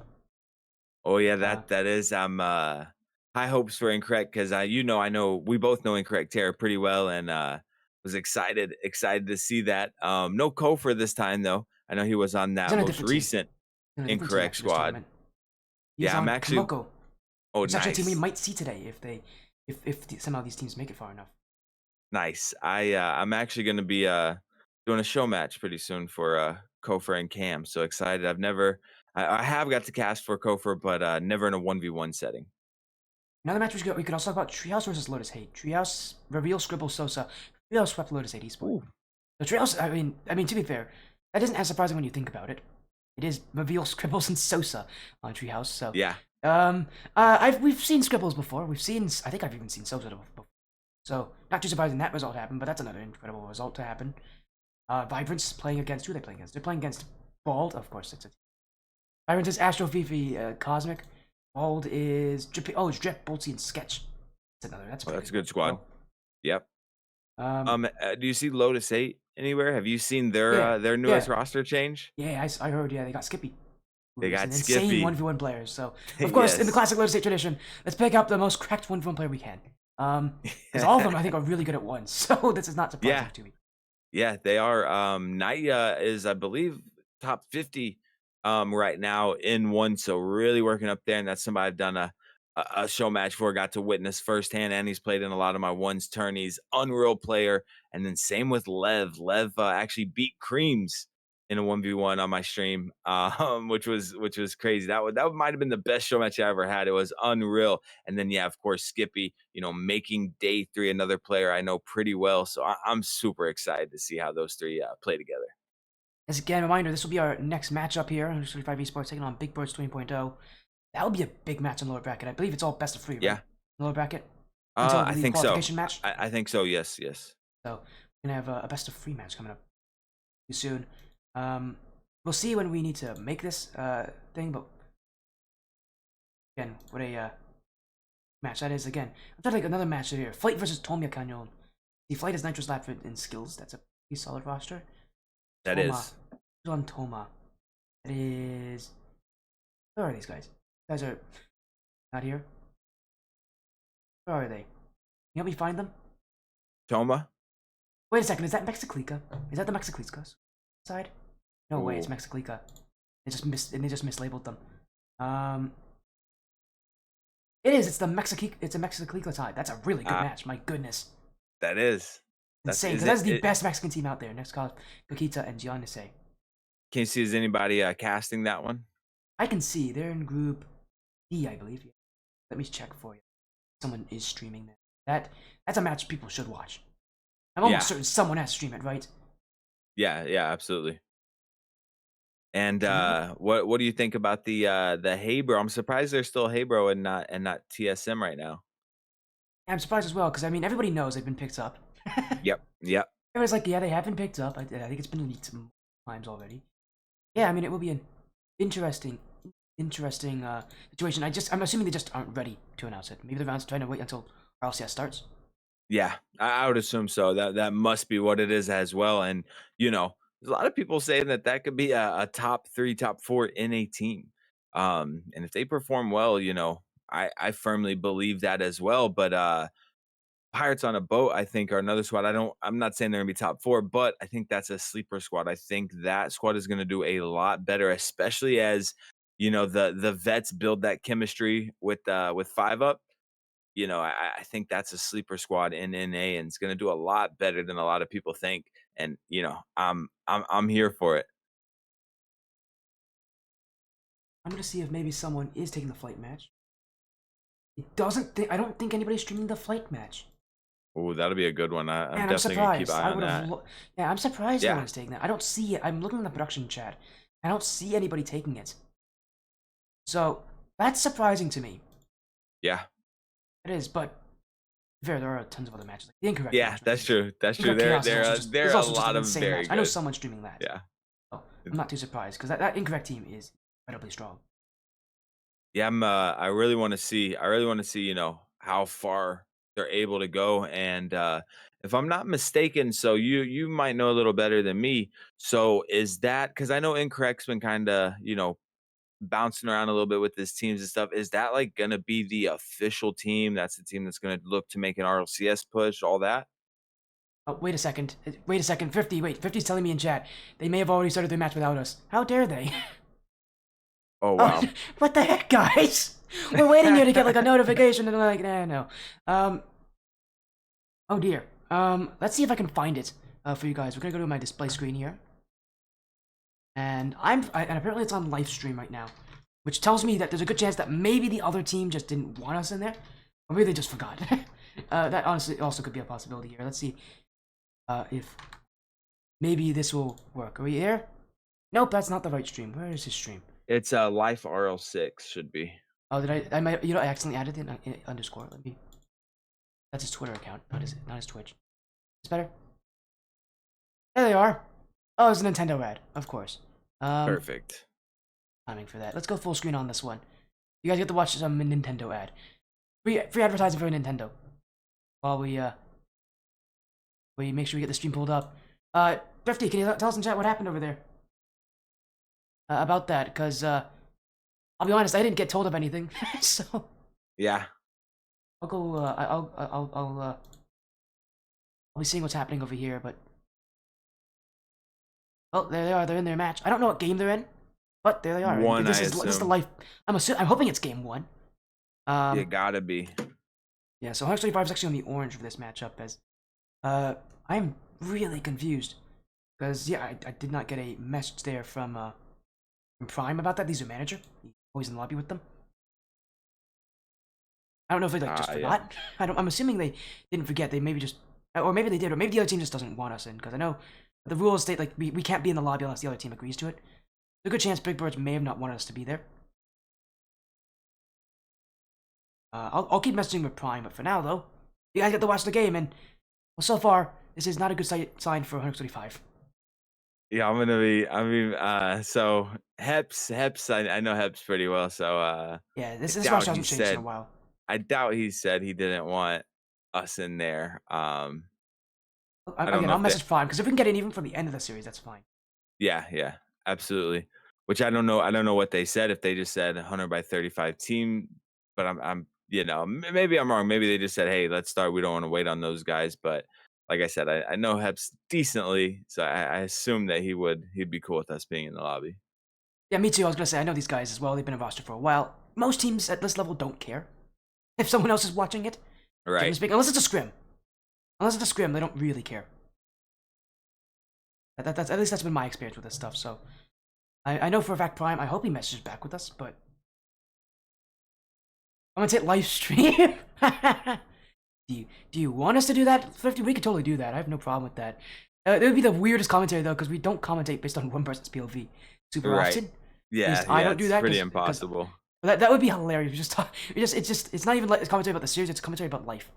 Oh yeah, that is high hopes for Incorrect because I know we both know Incorrect Terror pretty well and was excited to see that. No Kofor this time though. I know he was on He's that on a most different team. recent He's on a different team Incorrect after this squad. tournament. He's Yeah, I'm on actually Kamoko. It's actually a team we might see today if somehow these teams make it far enough. Nice. I'm actually going to be doing a show match pretty soon for Kofor and Cam. So excited. I have got to cast for Kofor, but never in a 1v1 setting. Another match we could also talk about Treehouse versus Lotus Hate. Treehouse reveal Scribble Sosa. Treehouse swept Lotus Hate Esports. The Treehouse, I mean to be fair, that isn't as surprising when you think about it. It is reveal Scribbles and Sosa on Treehouse. So yeah. We've seen Scribbles before. I think I've even seen Sosa before. So not too surprising that result happened, but that's another incredible result to happen. Vibrance playing against who are they playing against? They're playing against Bald, of course. Vibrance is Astro Fifi Cosmic. Bald is Drip. Oh, it's Drip, Boltsy, and Sketch. That's a good squad. Oh. Yep. Do you see Lotus 8 anywhere? Have you seen their newest roster change? Yeah, I heard. Yeah, they got Skippy. They got Skippy. Insane 1v1 players. So of course, in the classic Lotus 8 tradition, let's pick up the most cracked 1v1 player we can. Because all of them I think are really good at once. So this is not surprising to me. Yeah, they are. Naya is, I believe, top 50 right now in one. So really working up there, and that's somebody I've done a show match for, got to witness firsthand, and he's played in a lot of my ones tourneys. Unreal player, and then same with Lev. Lev actually beat Creams in a 1v1 on my stream, which was crazy. That might have been the best show match I ever had. It was unreal. And then yeah, of course, Skippy, making day 3 another player I know pretty well. So I'm super excited to see how those 3 play together. As again, a reminder, this will be our next matchup here. 100X35 Esports taking on bigbirds 20.0. That would be a big match in the lower bracket. I believe it's all best of 3, right? Yeah. Lower bracket? I think so. Match? I think so, yes. So we're going to have a best of 3 match coming up soon. We'll see when we need to make this thing, but again, what a match that is. Again, I'm trying to think another match here. Flight versus Tomia Canyon. The Flight is Nitrous Lab in skills. That's a pretty solid roster. That is. Who's on Toma? That is. Where are these guys? These guys are not here. Where are they? Can you help me find them? Toma? Wait a second, is that Mexiclica? Is that the Mexiclica side? No way, it's Mexiclica. They just mislabeled them. It is, it's a Mexiclica side. That's a really good match, my goodness. That is. Insane, that's the best Mexican team out there. Next call, Coquita and Giannis. Can you see, is anybody casting that one? I can see, they're in group D, I believe. Let me check for you. Someone is streaming that. That's a match people should watch. I'm almost certain someone has to stream it, right? Yeah, absolutely. And what do you think about the Haybro? I'm surprised there's still Haybro and not TSM right now. I'm surprised as well because I mean everybody knows they've been picked up. Yep. Everybody's like, yeah, they have been picked up. I think it's been leaked some times already. Yeah, I mean it will be an interesting situation. I'm assuming they just aren't ready to announce it. Maybe they're trying to wait until RLCS starts. Yeah, I would assume so. That must be what it is as well. And there's a lot of people saying that could be a top 3, top 4 in a team. And if they perform well, I firmly believe that as well. But Pirates on a Boat, I think, are another squad. I'm not saying they're gonna be top 4, but I think that's a sleeper squad. I think that squad is gonna do a lot better, especially as the vets build that chemistry with 5-Up. I think that's a sleeper squad in NA, and it's going to do a lot better than a lot of people think. And I'm here for it. I'm gonna see if maybe someone is taking the flight match. I don't think anybody's streaming the flight match. Oh, that'll be a good one. I'm Man, I'm definitely gonna keep an surprised. eye I on would have. that. Yeah, I'm surprised no Yeah, one's taking that. I don't see it. I'm looking in the production chat. I don't see anybody taking it. So that's surprising to me. yeah, It is, but fair, there are tons of other matches. Like the Incorrect yeah. match, for That's instance. true. That's true. Incorrect Chaos is also just There is are a also just lot an of insane match. very I know good. someone's streaming that. Yeah. So I'm not too surprised because that Incorrect team is incredibly strong. Yeah, I really want to see. I really want to see. How far they're able to go. And if I'm not mistaken, so you might know a little better than me. So is that because I know Incorrect's been kind of bouncing around a little bit with his teams and stuff. Is that like gonna be the official team? That's the team that's gonna look to make an RLCS push. All that. Oh, wait a second. Wait a second. 50, wait. 50's telling me in chat. They may have already started their match without us. How dare they? Oh Oh, wow. what the heck, guys? We're waiting here to get like a notification and they're like, nah, no. Oh dear. Let's see if I can find it for you guys. We're gonna go to my display screen here. And and apparently it's on live stream right now, which tells me that there's a good chance that maybe the other team just didn't want us in there, or maybe they just forgot. That honestly also could be a possibility here. Let's see if maybe this will work. Are we here? Nope, that's not the right stream. Where is his stream? It's Life RL6 should be. Oh, did I might, I accidentally added the underscore. Let me. That's his Twitter account, not his Twitch. It's better. There they are. Oh, it's a Nintendo ad, of course. Perfect. Timing for that. Let's go full screen on this one. You guys get to watch some Nintendo ad. Free advertising for Nintendo. While we make sure we get the stream pulled up. Thrifty, can you tell us in chat what happened over there? About that, because I'll be honest, I didn't get told of anything, so Yeah. I'll go. I'll be seeing what's happening over here, but oh, there they are. They're in their match. I don't know what game they're in, but there they are. One, This I is the assume. life. I'm hoping it's game one. You gotta be. Yeah. So 125 is actually on the orange for this matchup, as I'm really confused because yeah, I did not get a message there from Prime about that. He's a manager. He's always in the lobby with them. I don't know if they like just Yeah. forgot. I'm assuming they didn't forget. They maybe just, or maybe they did, or maybe the other team just doesn't want us in. Because I know the rules state like we can't be in the lobby unless the other team agrees to it. There's a good chance Big Birds may have not wanted us to be there. I'll keep messaging with Prime, but for now though, you guys get to watch the game, and well, so far this is not a good sign for 135. Yeah, I'm gonna be. So Heps. I know Heps pretty well. So Yeah, I this doubt match he hasn't changed in a said. while. I doubt he said he didn't want us in there. I don't Again, know I'll if they. message Prime because if we can get in even from the end of the series, that's fine. Yeah, absolutely. Which I don't know. I don't know what they said. If they just said 100x35 team, but I'm maybe I'm wrong. Maybe they just said, hey, let's start. We don't want to wait on those guys. But like I said, I know Heps decently, so I assume that he'd be cool with us being in the lobby. Yeah, me too. I was gonna say I know these guys as well. They've been in roster for a while. Most teams at this level don't care if someone else is watching it. Right. Speaking, unless it's a scrim. Unless it's a scrim, they don't really care. That's at least that's been my experience with this stuff. So I know for a fact Prime. I hope he messages back with us, but I'm gonna hit live stream. Do you want us to do that? 50, we could totally do that. I have no problem with that. It would be the weirdest commentary though, because we don't commentate based on one person's POV super Right. often. Yeah, I don't do it's that. pretty impossible. That would be hilarious. It's not even like it's commentary about the series. It's commentary about life.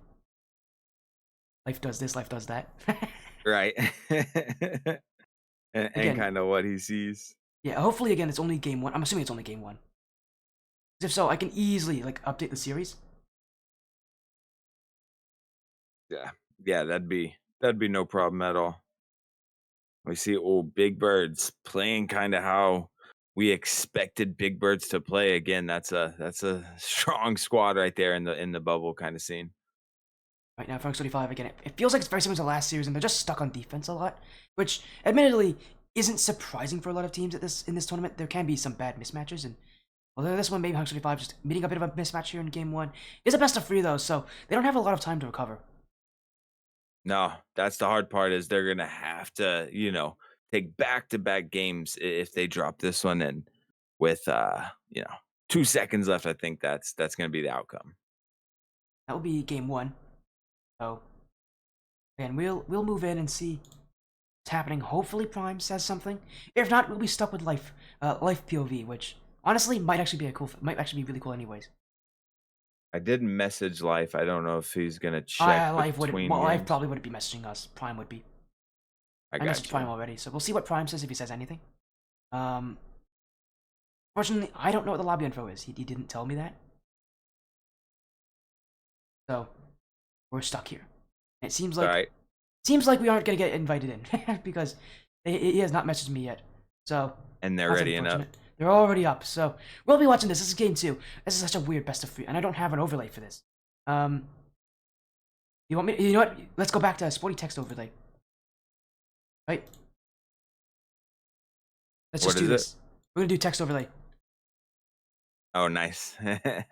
Life does this. Life does that. Right. and Again. kind of what he sees. Yeah. Hopefully, again, it's only game one. I'm assuming it's only game one. 'Cause if so, I can easily like update the series. Yeah, that'd be no problem at all. We see Big Birds playing kind of how we expected Big Birds to play. Again, that's a strong squad right there in the bubble kind of scene. Right now, Frank 35 again. It feels like it's very similar to last series, and they're just stuck on defense a lot, which admittedly isn't surprising for a lot of teams in this tournament. There can be some bad mismatches, and although this one maybe 135 just meeting a bit of a mismatch here in game one is a best of 3 though, so they don't have a lot of time to recover. No, that's the hard part is they're gonna have to, take back-to-back games if they drop this one in with 2 seconds left. I think that's gonna be the outcome. That will be game one. So And we'll move in and see what's happening. Hopefully Prime says something. If not, we'll be stuck with life POV, which honestly might actually be really cool anyways. I did message Life. I don't know if he's gonna check Life would between Life games. probably wouldn't be messaging us. Prime would be. I I messaged got Prime you. already, so we'll see what Prime says if he says anything. Fortunately, I don't know what the lobby info is. He didn't tell me that. So, we're stuck here. It seems like Alright. we aren't gonna get invited in because he has not messaged me yet. So And they're that's ready and up. unfortunate. They're already up. So we'll be watching this. This is game 2. This is such a weird best of 3, and I don't have an overlay for this. You want me? You know what? Let's go back to sporty text overlay. Right. Let's just do this. We're gonna do text overlay. Oh, nice. I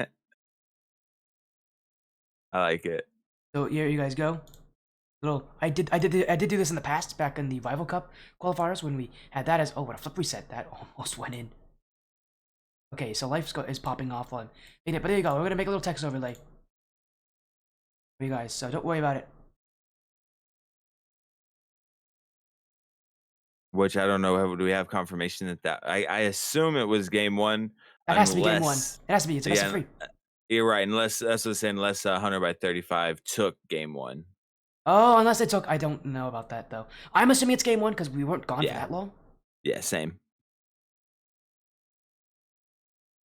like it. So here you guys go. I did do this in the past back in the Rival Cup qualifiers when we had that as what a flip reset that almost went in. Okay, so life is popping off on it, but there you go. We're gonna make a little text overlay for you guys, so don't worry about it. Which I don't know. Do we have confirmation that I assume it was game 1. That has to be game 1. Unless It has to be. It's a best of 3. You're right. Unless that's what I'm saying. Unless 100x35 took game 1. Oh, unless it took. I don't know about that though. I'm assuming it's game 1 because we weren't gone for Yeah. that long. Yeah, same.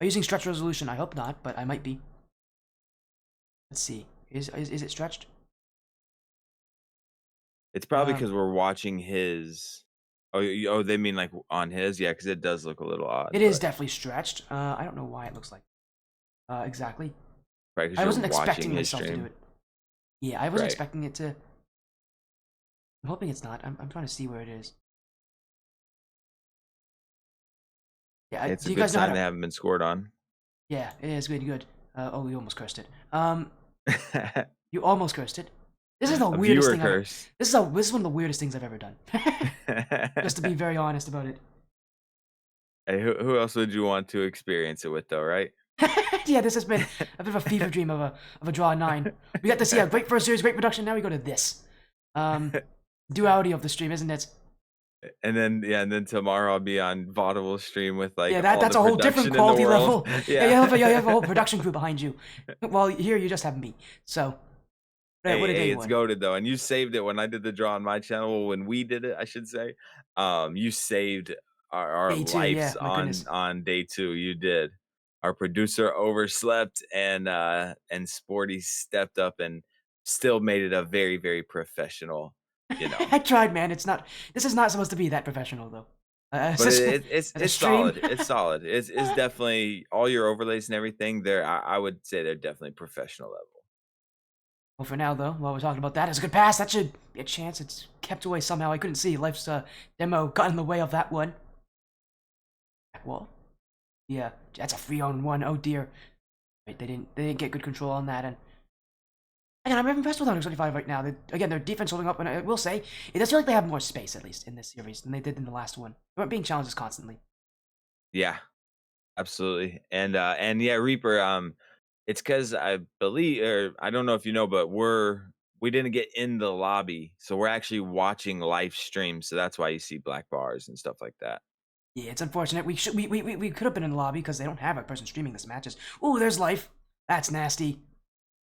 Are you using stretch resolution? I hope not, but I might be. Let's see. Is it stretched? It's probably because we're watching his. Oh, they mean like on his? Yeah, because it does look a little odd. It is definitely stretched. I don't know why it looks like exactly. Right, 'cause I you're wasn't watching expecting his myself to stream. do it. Yeah, I wasn't Right. expecting it to. I'm hoping it's not. I'm trying to see where it is. Yeah, It's do a you good guys know how sign to... they haven't been scored on. Yeah, it is good. Oh, we almost cursed it. You almost cursed it. This is the weirdest thing. Curse. This is one of the weirdest things I've ever done. Just to be very honest about it. Hey, who else would you want to experience it with, though, right? Yeah, this has been a bit of a fever dream of a draw 9. We got to see a great first series, great production. Now we go to this. Duality of the stream, isn't it? And then tomorrow I'll be on vaudeville stream with like that's a whole different quality level. Yeah, you have a whole production crew behind you. Well, here you just have me. So, hey, what a day it's goated though, and you saved it when I did the draw on my channel. When we did it, I should say, you saved our Day 2, lives yeah, on day 2. You did. Our producer overslept, and Sporty stepped up and still made it a very, very professional. You know. I tried, man. This is not supposed to be that professional, though. But it's solid. It's solid. It's definitely all your overlays and everything. I would say they're definitely professional level. Well, for now, though, while we're talking about that, it's a good pass. That should be a chance. It's kept away somehow. I couldn't see. Life's demo got in the way of that one. Back wall. Yeah, that's a 3-on-1. Oh dear. Right, they didn't get good control on that, and again, I'm impressed with 100X35 right now. Again, their defense holding up, and I will say, it does feel like they have more space, at least, in this series than they did in the last one. They weren't being challenged constantly. Yeah, absolutely. And yeah, Reaper, it's because I believe, or I don't know if you know, but we didn't get in the lobby, so we're actually watching live stream. So that's why you see black bars and stuff like that. Yeah, it's unfortunate. We could have been in the lobby because they don't have a person streaming this matches. Ooh, there's Life. That's nasty.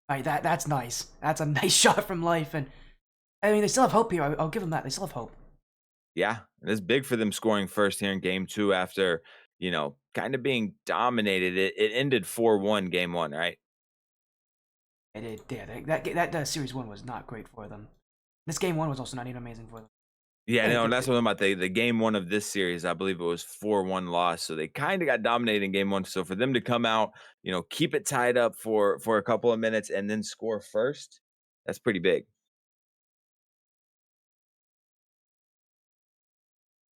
Alright, that's nice. That's a nice shot from Life, and I mean they still have hope here. I'll give them that. They still have hope. Yeah, it's big for them scoring first here in game 2 after kind of being dominated. It ended 4-1 game 1, right? It did. Yeah, that series 1 was not great for them. This game 1 was also not even amazing for them. Yeah, no, and that's what I'm about. The game 1 of this series, I believe it was 4-1 loss. So they kind of got dominated in game 1. So for them to come out, keep it tied up for a couple of minutes and then score first, that's pretty big.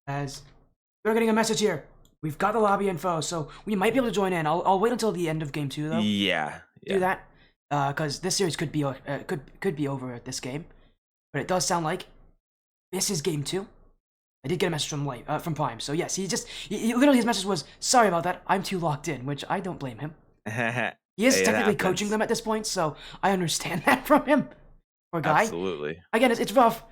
As we're getting a message here. We've got the lobby info, so we might be able to join in. I'll wait until the end of game 2 though. Yeah. Do that. Because this series could be over at this game. But it does sound like this is game 2. I did get a message from Prime. So yes, he literally his message was, sorry about that, I'm too locked in, which I don't blame him. He is technically coaching them at this point, so I understand that from him. Poor guy. Absolutely. Again, it's rough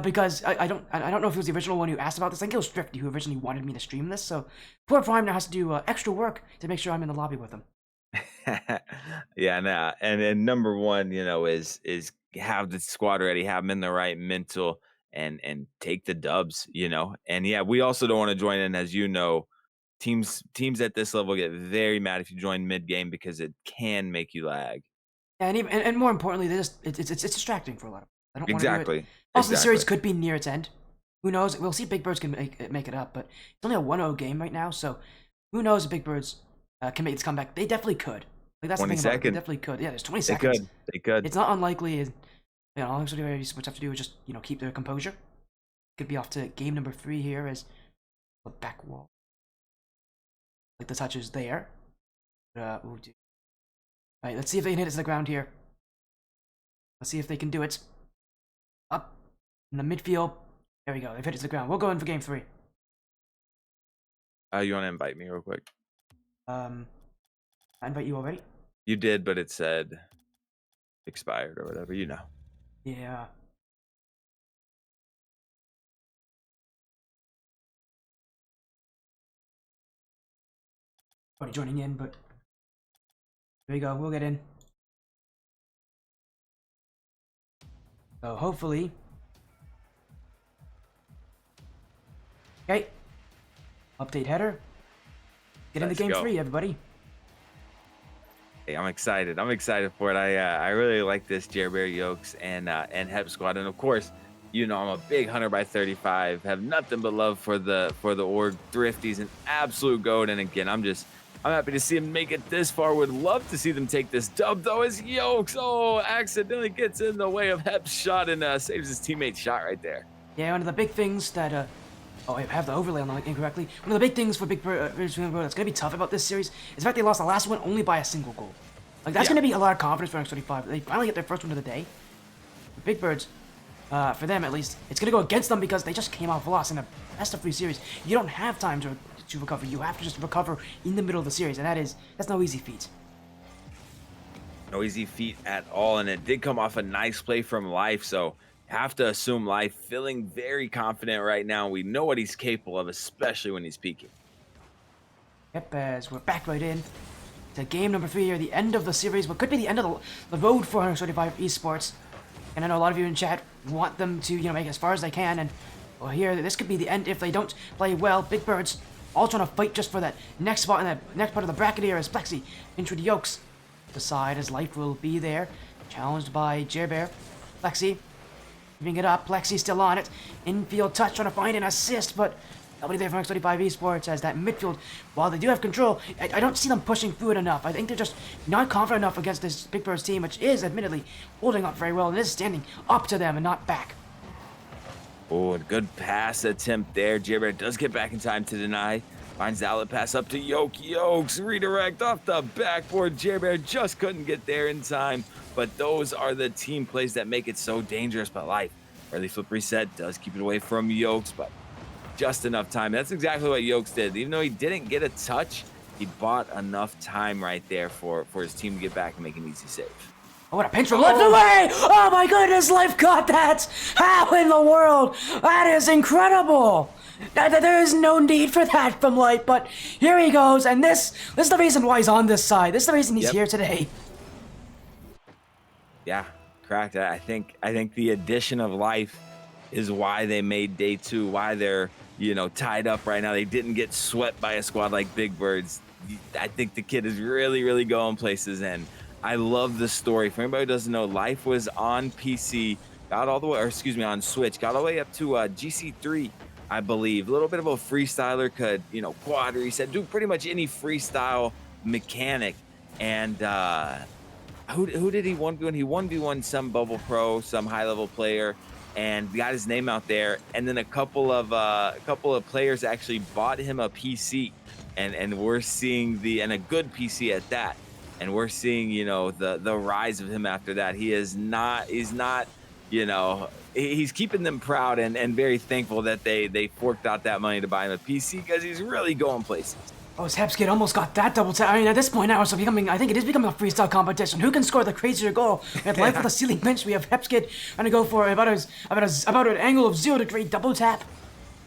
because I don't know if he was the original one who asked about this. I think it was Thrifty who originally wanted me to stream this. So poor Prime now has to do extra work to make sure I'm in the lobby with him. Yeah, nah. And number one, is have the squad ready, have them in the right mental and take the dubs, And yeah, we also don't want to join in, as teams at this level get very mad if you join mid game because it can make you lag. And more importantly, it's distracting for a lot of people. I don't want to do it. Exactly. Also, the series Exactly. could be near its end. Who knows? We'll see if Big Birds can make it up, but it's only a 1-0 game right now, so who knows if Big Birds can make its comeback. They definitely could. Like, that's the 20 thing about it. They seconds. definitely could. Yeah, there's 20 They seconds. could. They could. It's not unlikely. All what you have to do is just, keep their composure. Could be off to game number 3 here as the back wall. Like the touch is there. Alright, let's see if they can hit it to the ground here. Let's see if they can do it. Up in the midfield. There we go. They've hit it to the ground. We'll go in for game 3. You want to invite me real quick? I invite you already? You did, but it said expired or whatever, Yeah. Already joining in, but there we go. We'll get in. So hopefully. Okay. Update header. Get into game 3, everybody. Hey, I'm excited. I'm excited for it. I really like this Jer Bear Yokes and Hep squad, and of course, I'm a big 100x35. Have nothing but love for the org. Thrifty's an absolute goat, and again, I'm happy to see him make it this far. Would love to see them take this dub though. As Yokes accidentally gets in the way of Hep's shot and saves his teammate's shot right there. Yeah, one of the big things that I have the overlay on incorrectly. One of the big things for Big Bird that's going to be tough about this series is the fact they lost the last one only by a single goal. Like, that's going to be a lot of confidence for X35. They finally get their first win of the day. The Big Birds, for them at least, it's going to go against them because they just came off a loss in a best-of-3 series. You don't have time to recover. You have to just recover in the middle of the series, and that's no easy feat. No easy feat at all, and it did come off a nice play from Life, so have to assume Life feeling very confident right now. We know what he's capable of, especially when he's peaking. Yep, as we're back right in to game number 3 here, the end of the series, what could be the end of the road for 135 Esports. And I know a lot of you in chat want them to, make it as far as they can, and well, here, this could be the end if they don't play well. Big Birds all trying to fight just for that next spot in that next part of the bracket here as Plexi into the Yokes. Decide as Life will be there, challenged by Jerbear. Plexi giving it up. Plexi still on it. Infield touch trying to find an assist, but nobody there from X35 Esports as that midfield, while they do have control, I don't see them pushing through it enough. I think they're just not confident enough against this Big Birds team, which is admittedly holding up very well and is standing up to them and not back. Oh, a good pass attempt there. Jerbear does get back in time to deny. Finds the outlet pass up to Yokes. Redirect off the backboard. Jerbear just couldn't get there in time. But those are the team plays that make it so dangerous. But Life, early flip reset, does keep it away from Yokes, but just enough time. That's exactly what Yokes did. Even though he didn't get a touch, he bought enough time right there for his team to get back and make an easy save. Oh, what a pinch from left away! Oh my goodness, Life got that! How in the world? That is incredible! There is no need for that from Life, but here he goes, and this is the reason why he's on this side. This is the reason he's here today. Yeah, correct. I think the addition of Life is why they made day 2, why they're, tied up right now. They didn't get swept by a squad like Big Birds. I think the kid is really, really going places, and I love the story. For anybody who doesn't know, Life was on PC, on Switch, got all the way up to GC3, I believe. A little bit of a freestyler, could, quad reset, do pretty much any freestyle mechanic. And who did he 1v1? He 1v1 some Bubble Pro, some high-level player, and got his name out there. And then a couple of players actually bought him a PC, and we're seeing a good PC at that. And we're seeing, the rise of him after that. He's keeping them proud and very thankful that they forked out that money to buy him a PC because he's really going places. Oh, Hepskid almost got that double tap. I mean, at this point now, I think it is becoming a freestyle competition. Who can score the crazier goal? We have life with a ceiling bench. We have Hepskid trying to go for about an angle of 0 degree double tap.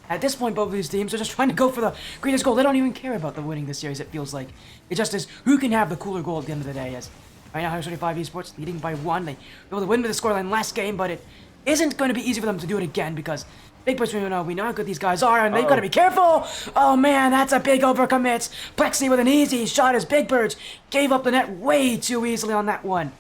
At this point, both of these teams are just trying to go for the greatest goal. They don't even care about the winning this series, it feels like. It just is who can have the cooler goal at the end of the day. As right now, 100X35 Esports leading by 1. They were able to win with the scoreline last game, but it isn't going to be easy for them to do it again because bigbirds, we know how good these guys are, and they've got to be careful. Oh man, that's a big overcommit. Plexi with an easy shot as bigbirds gave up the net way too easily on that one.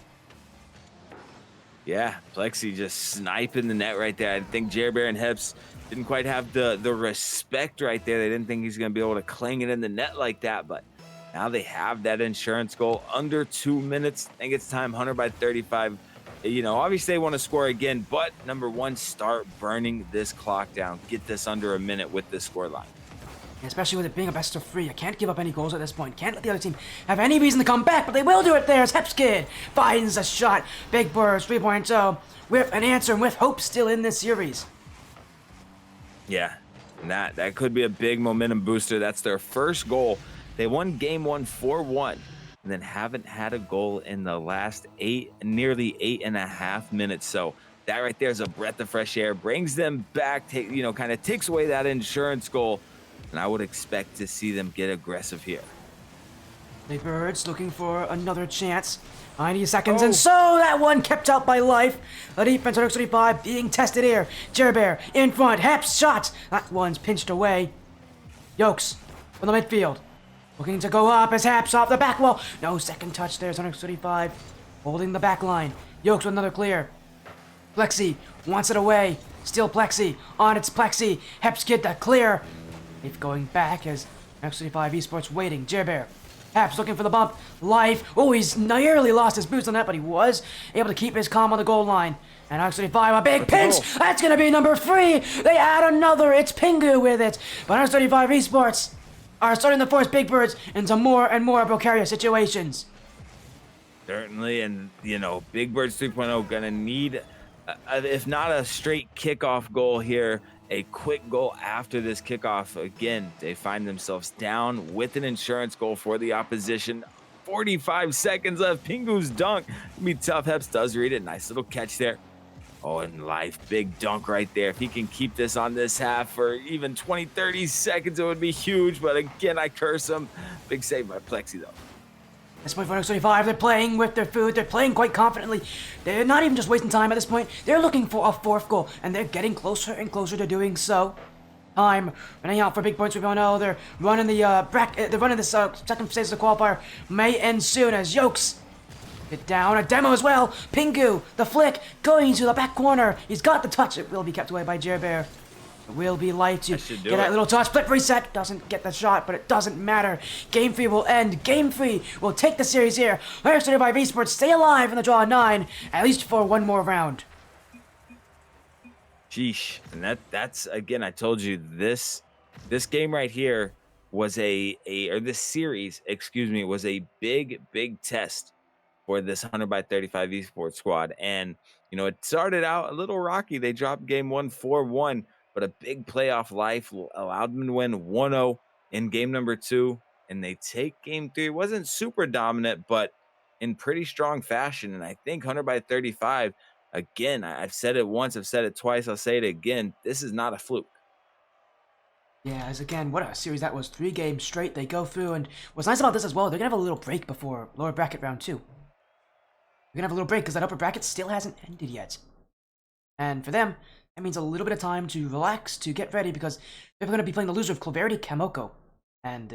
Yeah, Plexi just sniping the net right there. I think Jerbear and Heps didn't quite have the respect right there. They didn't think he's going to be able to clang it in the net like that, but now they have that insurance goal under 2 minutes. I think it's time 100x35. You know, obviously they want to score again, but number one, start burning this clock down. Get this under a minute with this score line. Especially with it being a best of 3, I can't give up any goals at this point. Can't let the other team have any reason to come back, but they will do it there as Hepskid finds a shot. bigbirds 3.0 with an answer and with hope still in this series. Yeah, and that could be a big momentum booster. That's their first goal. They won game 1 4-1. And then haven't had a goal in the last nearly 8.5 minutes. So that right there is a breath of fresh air, brings them back, kind of takes away that insurance goal. And I would expect to see them get aggressive here. bigbirds looking for another chance. 90 seconds, and so that one kept out by life. The defense of 100X35 being tested here. Jerbear in front, Heps shot. That one's pinched away. Yokes from the midfield. Looking to go up as Haps off the back wall. No second touch. There's 100X35 holding the back line. Yokes with another clear. Plexi wants it away. Still Plexi on its Plexi. Hepskid the clear. If going back as 100X35 Esports waiting. Jerbear. Haps looking for the bump. Life. Oh, he's nearly lost his boost on that, but he was able to keep his calm on the goal line. And 100X35, a big pinch. That's going to be number 3. They add another. It's Pingu with it. But 100X35 Esports are starting to force bigbirds into more and more precarious situations. Certainly, and bigbirds 3.0 gonna need, if not a straight kickoff goal here, a quick goal after this kickoff. Again, they find themselves down with an insurance goal for the opposition. 45 seconds left. Pingu's dunk. It'll be tough. Heps does read it. Nice little catch there. Oh, and life, big dunk right there. If he can keep this on this half for even 20, 30 seconds, it would be huge. But again, I curse him. Big save by Plexi, though. At this point, for 100X35, they're playing with their food. They're playing quite confidently. They're not even just wasting time at this point. They're looking for a 4th goal, and they're getting closer and closer to doing so. Time running out for bigbirds 3.0. They're running the bracket. They're running this second stage of the qualifier. May end soon as Yokes get down, a demo as well. Pingu, the flick, going to the back corner. He's got the touch. It will be kept away by Jerbear. It will be light to get that little touch. Flip reset. Doesn't get the shot, but it doesn't matter. Game 3 will end. Game 3 will take the series here. 100X35 Esports stay alive in the draw 9, at least for one more round. Sheesh. And that's again, I told you this game right here was this series, excuse me, was a big test for this 100x35 esports squad. And it started out a little rocky. They dropped game 1 4-1, but a big playoff life allowed them to win 1-0 in game number 2, and they take game 3. It wasn't super dominant, but in pretty strong fashion. And I think 100x35, again, I've said it once, I've said it twice, I'll say it again, this is not a fluke. Yeah, as again, what a series that was. 3 games straight they go through, and what's nice about this as well, they're gonna have a little break before lower bracket round 2. We're gonna have a little break because that upper bracket still hasn't ended yet. And for them, that means a little bit of time to relax, to get ready, because they're gonna be playing the loser of Clovarity Kamoko. And,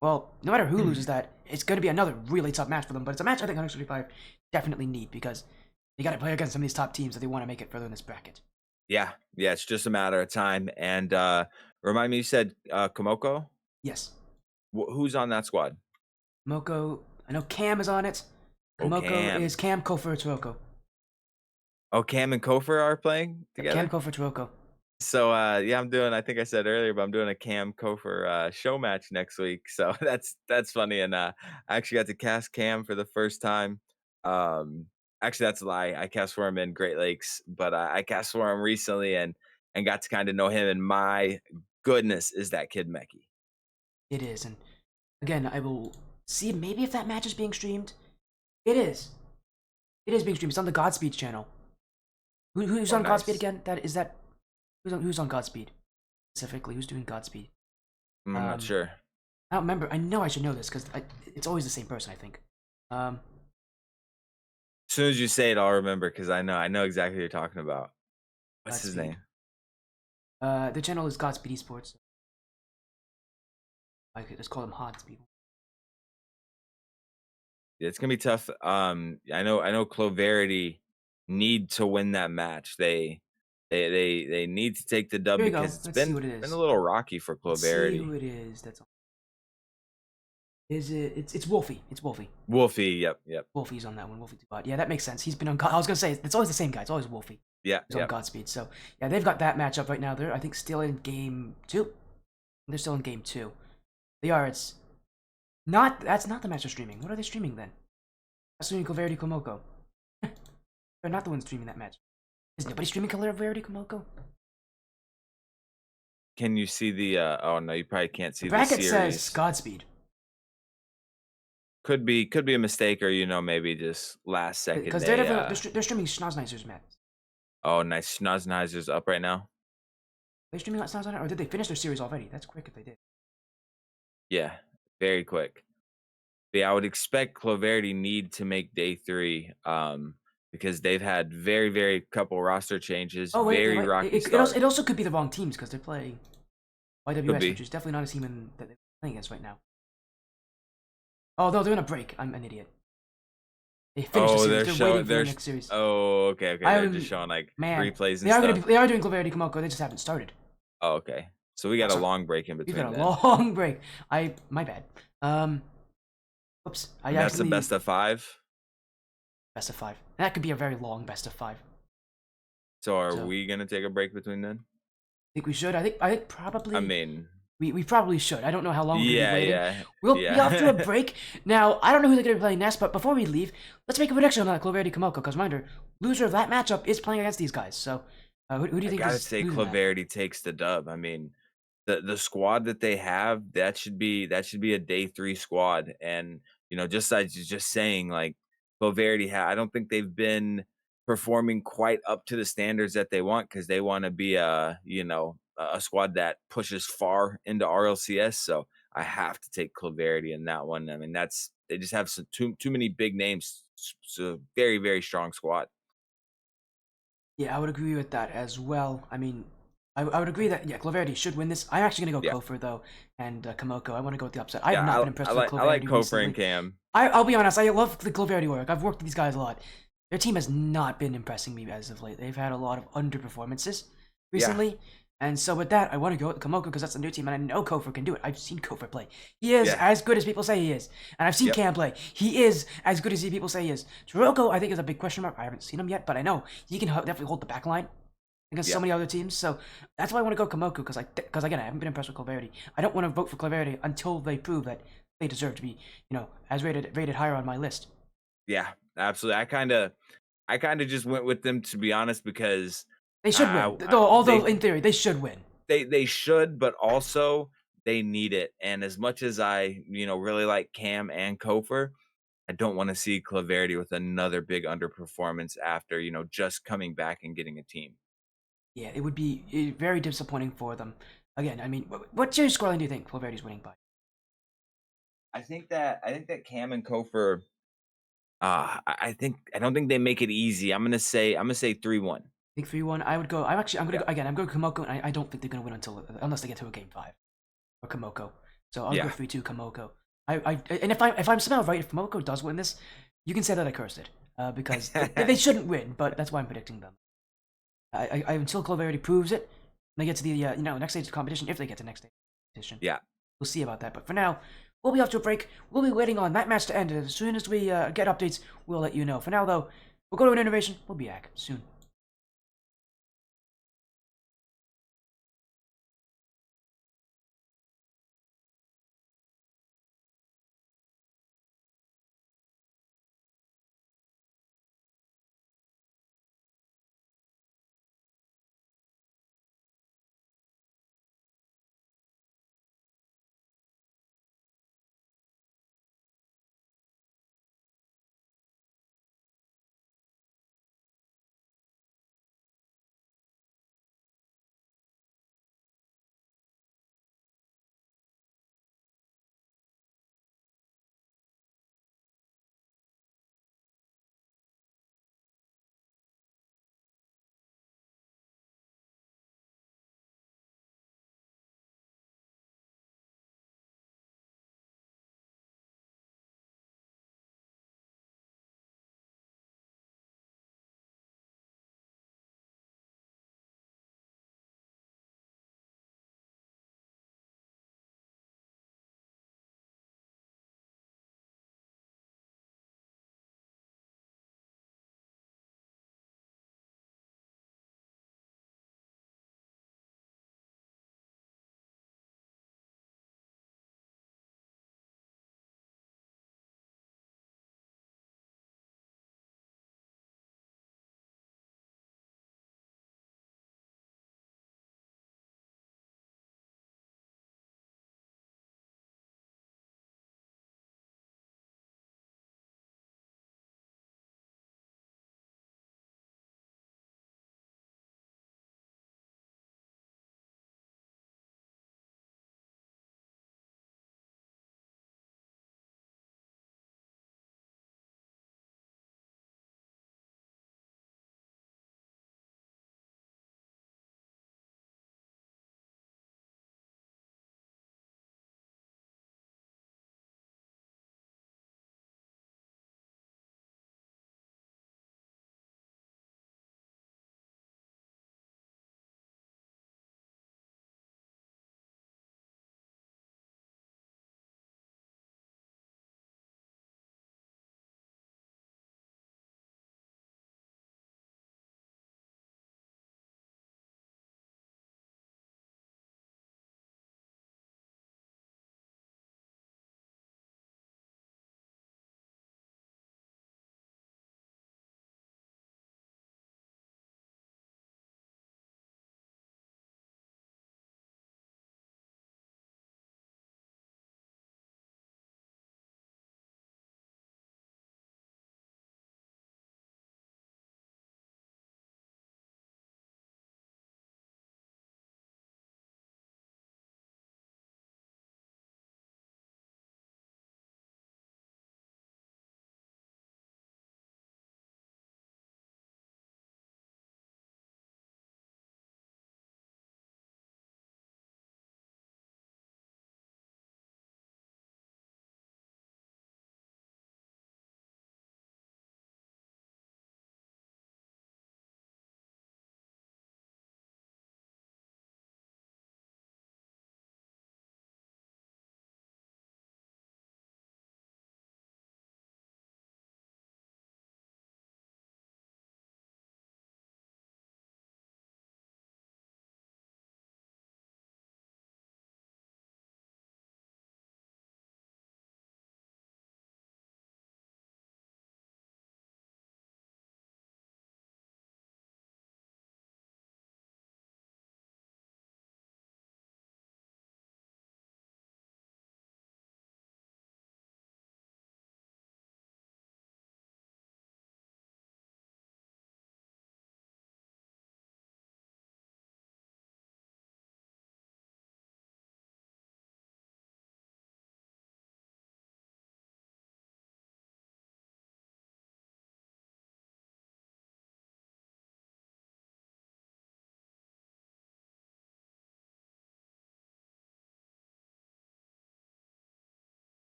well, no matter who loses that, it's gonna be another really tough match for them, but it's a match I think 100X35 definitely need, because they gotta play against some of these top teams if they want to make it further in this bracket. Yeah, it's just a matter of time. And remind me, you said Kamoko? Yes. Who's on that squad? Kamoko, I know Cam is on it. Kamoko is Cam, Kofor, Toroko. Oh, Cam and Kofor are playing together? Cam, Kofor, Toroko. So, yeah, I'm doing, I think I said earlier, but I'm doing a Cam Kofor show match next week. So that's funny. And I actually got to cast Cam for the first time. Actually, that's a lie. I cast for him in Great Lakes, but I cast for him recently and got to kind of know him. And my goodness, is that kid Meki. It is. And Again, I will see maybe if that match is being streamed. It is. It is being streamed. It's on the Godspeed channel. Who's Oh, on Godspeed nice. again? Who's on Godspeed specifically? Who's doing Godspeed? I'm not sure. I don't remember. I know I should know this because it's always the same person. I think. Um, As soon as you say it, I'll remember because I know exactly what you're talking about. What's his Godspeed. name? The channel is Godspeed Esports. I could just call him Hodspeed. Yeah, it's gonna be tough. I know Clovarity need to win that match. They need to take the dub Here we because go. it's Let's see been what it been a is. little rocky for Let's see Clovarity. who it is. That's all. Is it? It's Wolfie. It's Wolfie. Wolfie, yep. Wolfie's on that one. Wolfie Tubot. Yeah, that makes sense. He's been on. I was gonna say it's always the same guy. It's always Wolfie. Yeah, He's on Godspeed. So yeah, they've got that matchup right now. They're I think still in game 2. They're still in game 2. They are. It's not. That's not the match they're streaming. What are they streaming then? They're streaming Clovarity Komoko. They're not the ones streaming that match. Is nobody streaming Clovarity Komoko? Can you see the oh no, you probably can't see The the bracket says series. Godspeed. Could be a mistake, or maybe just last second Because they they're streaming Schnozneiser's match. oh nice. Schnozneiser's up right now. They streaming Schnozneiser, or did they finish their series already? That's quick if they did. Yeah, very quick. But yeah, I would expect Clovarity need to make day 3 because they've had very couple roster changes, Oh wait, they very might. rocky It start. also could be the wrong teams because they're playing Could YWS, which be. is definitely not a team that they're playing against right now. Oh no, they're in a break. I'm an idiot. They finished the Oh, series. they're They're showing waiting for the next series. oh, okay. They're just I'm showing like man. replays and stuff. They are doing Clovarity Komoko. They just haven't started. Oh, okay. So we got a Sorry, long break in we've between got a then. long break. My bad. Whoops. I And that's the actually best of 5. best of 5. That could be a very long best of 5. So are So I we gonna take a break between then? think we should. I think I probably. mean, We probably should. I don't know how long we're going to be yeah, waiting. yeah, We'll be off to a yeah. break. Now, I don't know who they're going to be playing next, but before we leave, let's make a prediction on that Clovarity Komoko, because reminder, loser of that matchup is playing against these guys. So, who do you I think gotta is say losing that? Clovarity takes the dub. I mean, the squad that they have, that should be a day 3 squad. And just as you're just saying, like Clovarity, I don't think they've been performing quite up to the standards that they want because they want to be a squad that pushes far into RLCS. So I have to take Clovarity in that one. I mean, they just have some too many big names. So very strong squad. Yeah, I would agree with that as well. I mean, I would agree that, yeah, Clovarity should win this. I'm actually going to Yeah, go Kofor, though, and Komoko. I want to go with the upset. I have yeah. not been I impressed with like I like Clovarity Kofer and recently. Cam. I'll be honest, I love the Clovarity work. I've worked with these guys a lot. Their team has not been impressing me as of late. They've had a lot of underperformances Yeah, recently. And so with that, I want to go with Komoko because that's a new team, and I know Kofor can do it. I've seen Kofor play. He is yeah, as good as people say he is. And I've seen yep, Cam play. He is as good as people say he is. Toroko, I think, is a big question mark. I haven't seen him yet, but I know he can definitely hold the back line against so yeah. many other teams. So that's why I want to go Komoku, because again, I haven't been impressed with Clovarity. I don't want to vote for Clovarity until they prove that they deserve to be, as rated higher on my list. Yeah, absolutely. I kind of just went with them to be honest because They should I, win. I Though, although they in theory they should win. they should, but also they need it. And as much as I really like Cam and Kofer, I don't want to see Claverity with another big underperformance after just coming back and getting a team. Yeah, it would be very disappointing for them. Again, I mean, what series scoreline do you think Clovarity's winning by? I think that Cam and Kofer. I don't think they make it easy. I'm gonna say 3-1. I think 3-1. I would go. I'm gonna Yeah, go again. I'm going Komoko, and I don't think they're gonna win unless they get to a game 5 or Komoko. So I'll go yeah, 3-2 Komoko. And if I'm somehow right, if Komoko does win this, you can say that I cursed it because they shouldn't win, but that's why I'm predicting them. Until Clovarity proves it, when they get to the next stage of competition, if they get to next stage of competition, yeah. we'll see about that. But for now, we'll be off to a break. We'll be waiting on that match to end, and as soon as we get updates, we'll let you know. For now, though, we'll go to an innovation. We'll be back soon.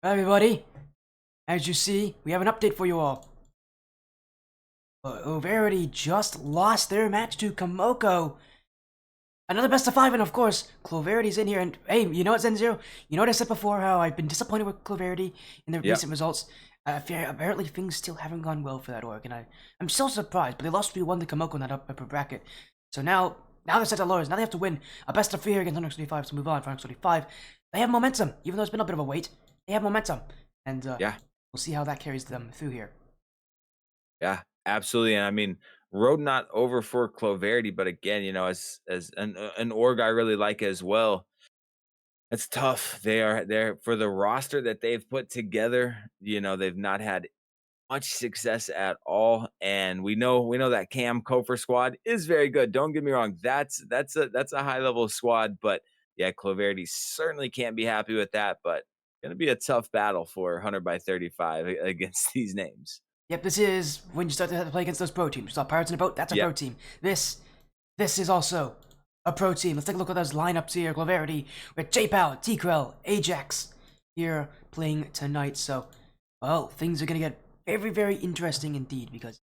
Hi, everybody. As you see, we have an update for you all. Clovarity just lost their match to Komoko. Another best of 5, and of course, Clovarity's in here. And hey, you know what, Zen0? You know what I said before, how I've been disappointed with Clovarity in their Yep. recent results? Apparently, things still haven't gone well for that org, and I'm so surprised. But they lost 3-1 to Komoko in that upper bracket. So now they're set to lowers. Now they have to win a best of 3 here against 100X35 to move on for 100X35. They have momentum, even though it's been a bit of a wait. They have momentum, and Yeah. we'll see how that carries them through here. Yeah, absolutely. And I mean, road not over for Clovarity, but again, as an org I really like as well. It's tough. They're for the roster that they've put together. They've not had much success at all, and we know that Cam Kofer squad is very good. Don't get me wrong. That's a high level squad, but yeah, Clovarity certainly can't be happy with that. But gonna be a tough battle for 100 by 35 against these names. Yep, this is when you start to have to play against those pro teams. You saw Pirates in a Boat, that's a Yep. pro team. This is also a pro team. Let's take a look at those lineups here. Clovarity with J-Pow, T-Krell, Ajax here playing tonight. So, well, things are going to get very, very interesting indeed because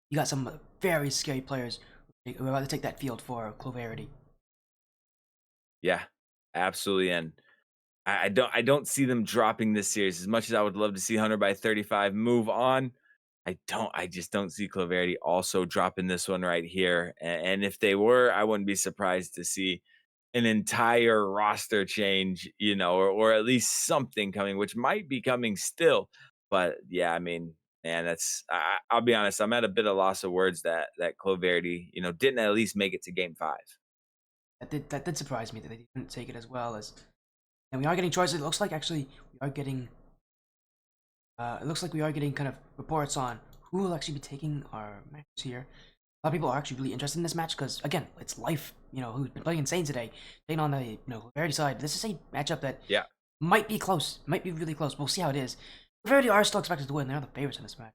you got some very scary players who are about to take that field for Clovarity. Yeah, absolutely. And I don't see them dropping this series as much as I would love to see 100 by 35 move on. I just don't see Clovarity also dropping this one right here. And if they were, I wouldn't be surprised to see an entire roster change, or at least something coming, which might be coming still. But yeah, I mean, man, I'll be honest, I'm at a bit of loss of words that Clovarity, didn't at least make it to game 5. That did surprise me that they didn't take it as well as. And we are getting choices. It looks like actually we are getting. It looks like we are getting kind of reports on who will actually be taking our matches here. A lot of people are actually really interested in this match because, again, it's Life, who's been playing Insane today, taking on the, Clarity side. This is a matchup that Yeah. might be close, might be really close. We'll see how it is. Clarity are still expected to win. They're the favorites in this match.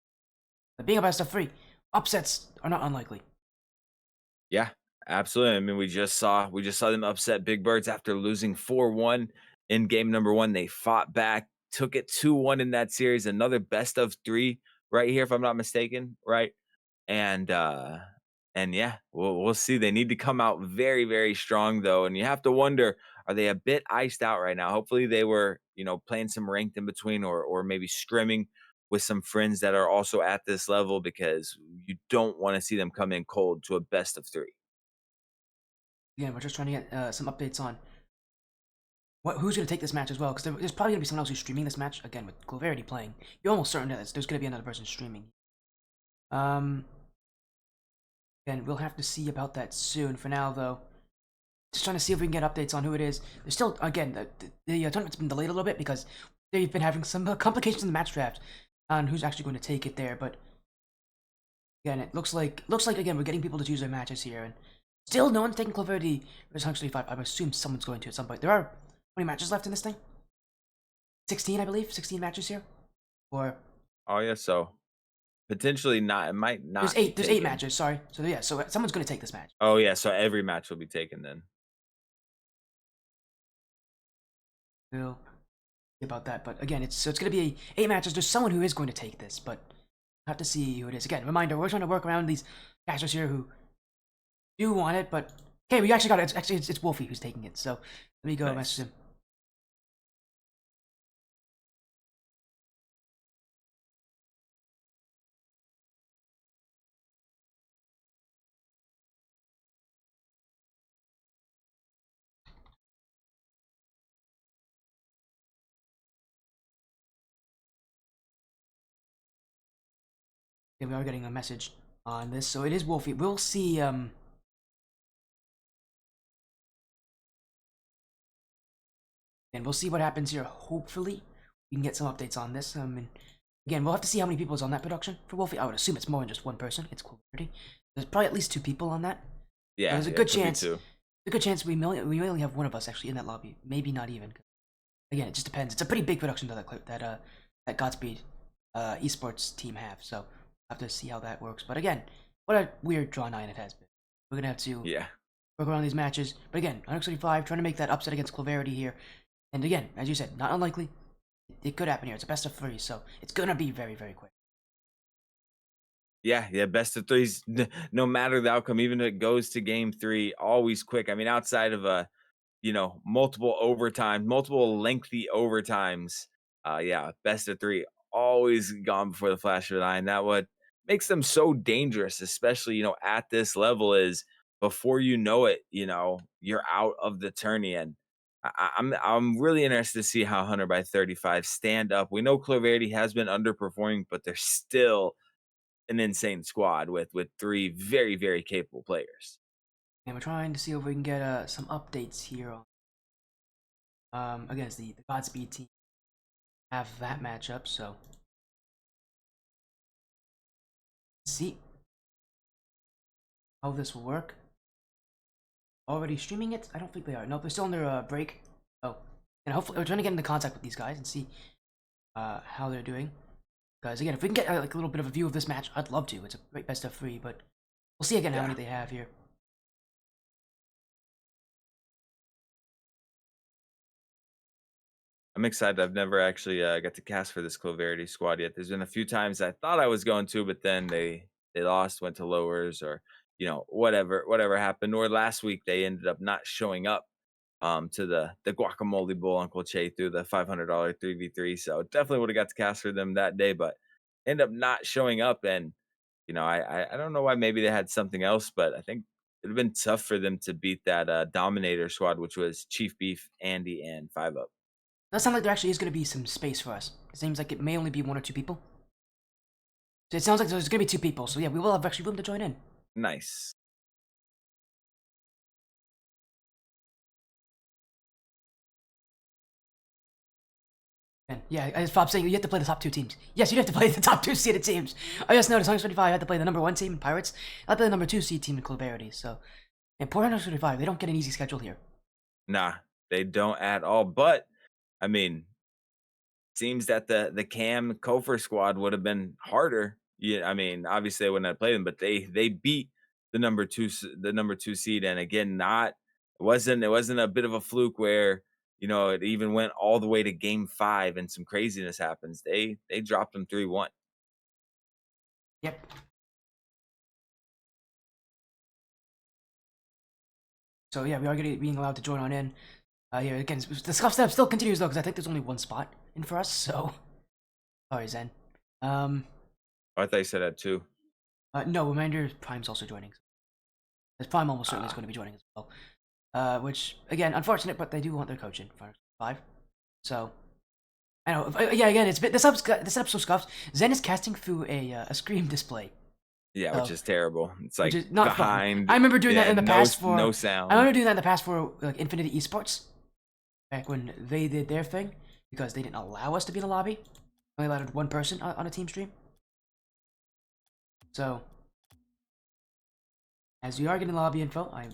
But being a best of 3, upsets are not unlikely. Yeah, absolutely. I mean, we just saw them upset Big Birds after losing 4-1 in game number 1. They fought back, took it 2-1 in that series. Another best of 3 right here, if I'm not mistaken, right? And yeah, we'll see. They need to come out very, very strong though. And you have to wonder, are they a bit iced out right now? Hopefully they were, playing some ranked in between or maybe scrimming with some friends that are also at this level because you don't want to see them come in cold to a best of 3. Again, we're just trying to get some updates on who's going to take this match as well, because there's probably going to be someone else who's streaming this match. Again, with Clovarity playing, you're almost certain that there's going to be another person streaming. Again, we'll have to see about that soon. For now, though, just trying to see if we can get updates on who it is. There's still, again, the tournament's been delayed a little bit because they've been having some complications in the match draft on who's actually going to take it there. But again, it looks like again we're getting people to choose their matches here, and still no one's taking Clovarity versus 100X35. I assume someone's going to at some point. There are how many matches left in this thing? 16, I believe. 16 matches here, or Oh yeah, so potentially not. It might not. there's 8. be There's 8 taken. matches. Sorry. So yeah. So someone's going to take this match. Oh yeah, so every match will be taken then. We'll see about that. But again, it's going to be 8 matches. There's someone who is going to take this, but we'll have to see who it is. Again, reminder: we're trying to work around these casters here who do want it, but okay, we actually got it. It's Wolfie who's taking it. So let me go Nice. message him. Okay, we are getting a message on this, so it is Wolfie. We'll see. And we'll see what happens here. Hopefully, we can get some updates on this. And again, we'll have to see how many people is on that production for Wolfie. I would assume it's more than just one person. It's Clovarity. There's probably at least 2 people on that. Yeah, There's a yeah, good could be chance. too. A good chance we may only have one of us actually in that lobby. Maybe not even. Again, it just depends. It's a pretty big production that Godspeed Esports team have. So we'll have to see how that works. But again, what a weird draw 9 it has been. We're gonna have to Yeah. work around these matches. But again, 135 trying to make that upset against Clovarity here. And again, as you said, not unlikely. it could happen here. It's a best of 3, so it's gonna be very, very quick. Yeah, yeah, best of threes, no matter the outcome, even if it goes to game 3, always quick. I mean, outside of multiple overtime, multiple lengthy overtimes. Yeah, best of 3, always gone before the flash of an eye. And that what makes them so dangerous, especially, at this level is before you know it, you're out of the tourney. And I'm really interested to see how 100 by 35 stand up. We know Clovarity has been underperforming, but they're still an insane squad with 3 very, very capable players. And we're trying to see if we can get some updates here on against the Godspeed team. Have that matchup, so let's see how this will work. Already streaming it? I don't think they are. Nope, they're still on their break. Oh, and hopefully we're trying to get into contact with these guys and see how they're doing. Guys, again, if we can get like a little bit of a view of this match, I'd love to. It's a great best of 3, but we'll see again how many they have here. I'm excited. I've never actually got to cast for this Clovarity squad yet. There's been a few times I thought I was going to, but then they lost, went to lowers, or whatever happened. Or last week they ended up not showing up to the Guacamole Bowl. Uncle Che threw the $500 3v3, so definitely would have got to cast for them that day, but ended up not showing up. And I don't know why. Maybe they had something else, but I think it'd have been tough for them to beat that Dominator squad, which was Chief Beef, Andy, and 5-Up. Does sound like there actually is going to be some space for us. It seems like it may only be 1 or 2 people. So it sounds like there's going to be 2 people. So yeah, we will have actually room to join in. Nice. And yeah, as Fob's saying, you have to play the top 2 teams. Yes, you have to play the top 2 seeded teams. Oh yes, notice 125 had to play the number 1 team in Pirates. I had to play the number 2 seed team in Clovarity. So, and poor 125, they don't get an easy schedule here. Nah, they don't at all. But I mean, seems that the Cam Kofor squad would have been harder. Yeah, I mean, obviously they wouldn't have played them, but they beat the number 2 seed. And again, it wasn't a bit of a fluke where it even went all the way to game 5 and some craziness happens. They dropped them 3-1. Yep. So yeah, we are being allowed to join on in. Yeah, again, the scuff step still continues though, because I think there's only 1 spot in for us. So, sorry, Zen. Oh, I thought you said that too. No, Reminder Prime's also joining. As Prime almost certainly is going to be joining as well. Which again, unfortunate, but they do want their coach in for 5. So, I know. Yeah, again, it's this setup's so scuffed. Zen is casting through a screen display. Yeah, which is terrible. It's like Which is not behind. fun. I remember doing that in the past for no sound. I remember doing that in the past for like Infinity Esports, back when they did their thing, because they didn't allow us to be in the lobby. Only allowed 1 person on a team stream. So, as we are getting lobby info, there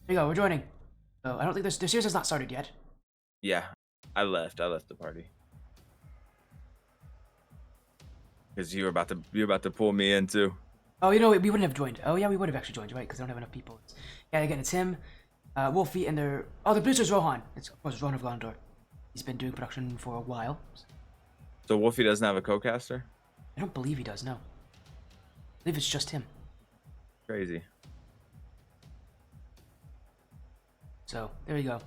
you go. We're joining. So I don't think the series has not started yet. Yeah, I left the party because you were about to pull me in too. Oh, we wouldn't have joined. Oh yeah, we would have actually joined, right? Because they don't have enough people. Yeah, again, it's him, Wolfie, and the producer's Rohan. It's of course Rohan of Landor. He's been doing production for a while. So Wolfie doesn't have a co-caster? I don't believe he does. No. I believe it's just him. Crazy. So there you go.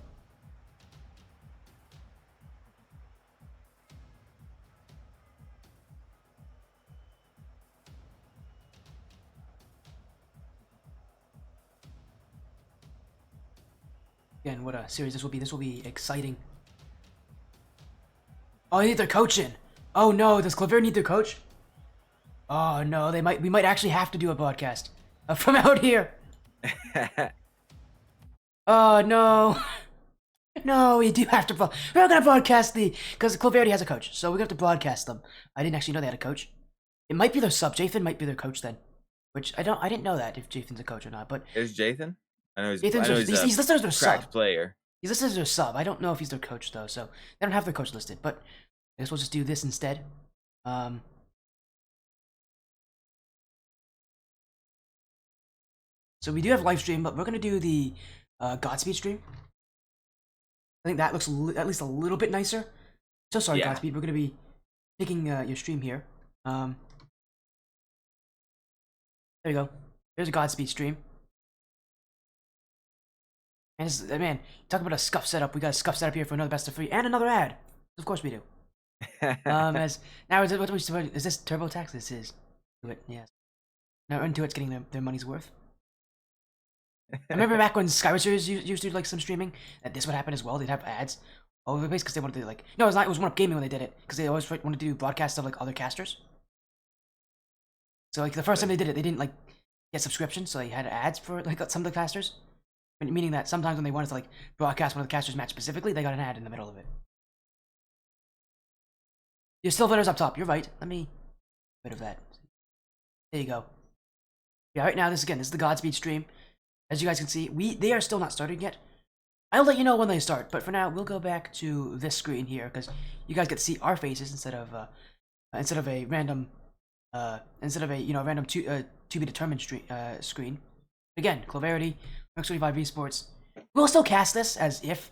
Again, what a series this will be. This will be exciting. Oh, they need their coach in. Oh no, does Clover need their coach? Oh no, we might actually have to do a broadcast from out here. Oh no. No, we do have to. We're not gonna broadcast because Clovarity has a coach, so we're gonna have to broadcast them. I didn't actually know they had a coach. It might be their sub. Jathan might be their coach then, which I didn't know that if Jathan's a coach or not. But is Jathan? I know he's listed as their sub. Player. He's listed as their sub. I don't know if he's their coach though, so they don't have their coach listed. But I guess we'll just do this instead. So we do have live stream, but we're gonna do the Godspeed stream. I think that looks at least a little bit nicer. So sorry, Yeah. Godspeed. We're gonna be taking your stream here. There you go. There's a Godspeed stream. And this is, man, talk about a scuff setup. We got a scuff setup here for another best of 3 and another ad. Of course we do. As now is this TurboTax? This is Intuit, yes. Now Intuit's getting their money's worth. I remember back when Skyward Series used to do like some streaming, that this would happen as well. They'd have ads all over the place because they wanted to like. No, it was not. It was One Up Gaming when they did it because they always wanted to do broadcasts of like other casters. So like the first time they did it, they didn't like get subscriptions, so they had ads for like some of the casters. Meaning that sometimes when they wanted to like broadcast one of the casters' match specifically, they got an ad in the middle of it. Your still letters up top. You're right. Let me get rid of that. There you go. Yeah, right now this is the Godspeed stream. As you guys can see, they are still not started yet. I'll let you know when they start, but for now we'll go back to this screen here because you guys get to see our faces instead of a random random to be determined screen. Again, Clovarity, 100X35 Esports. We'll still cast this as if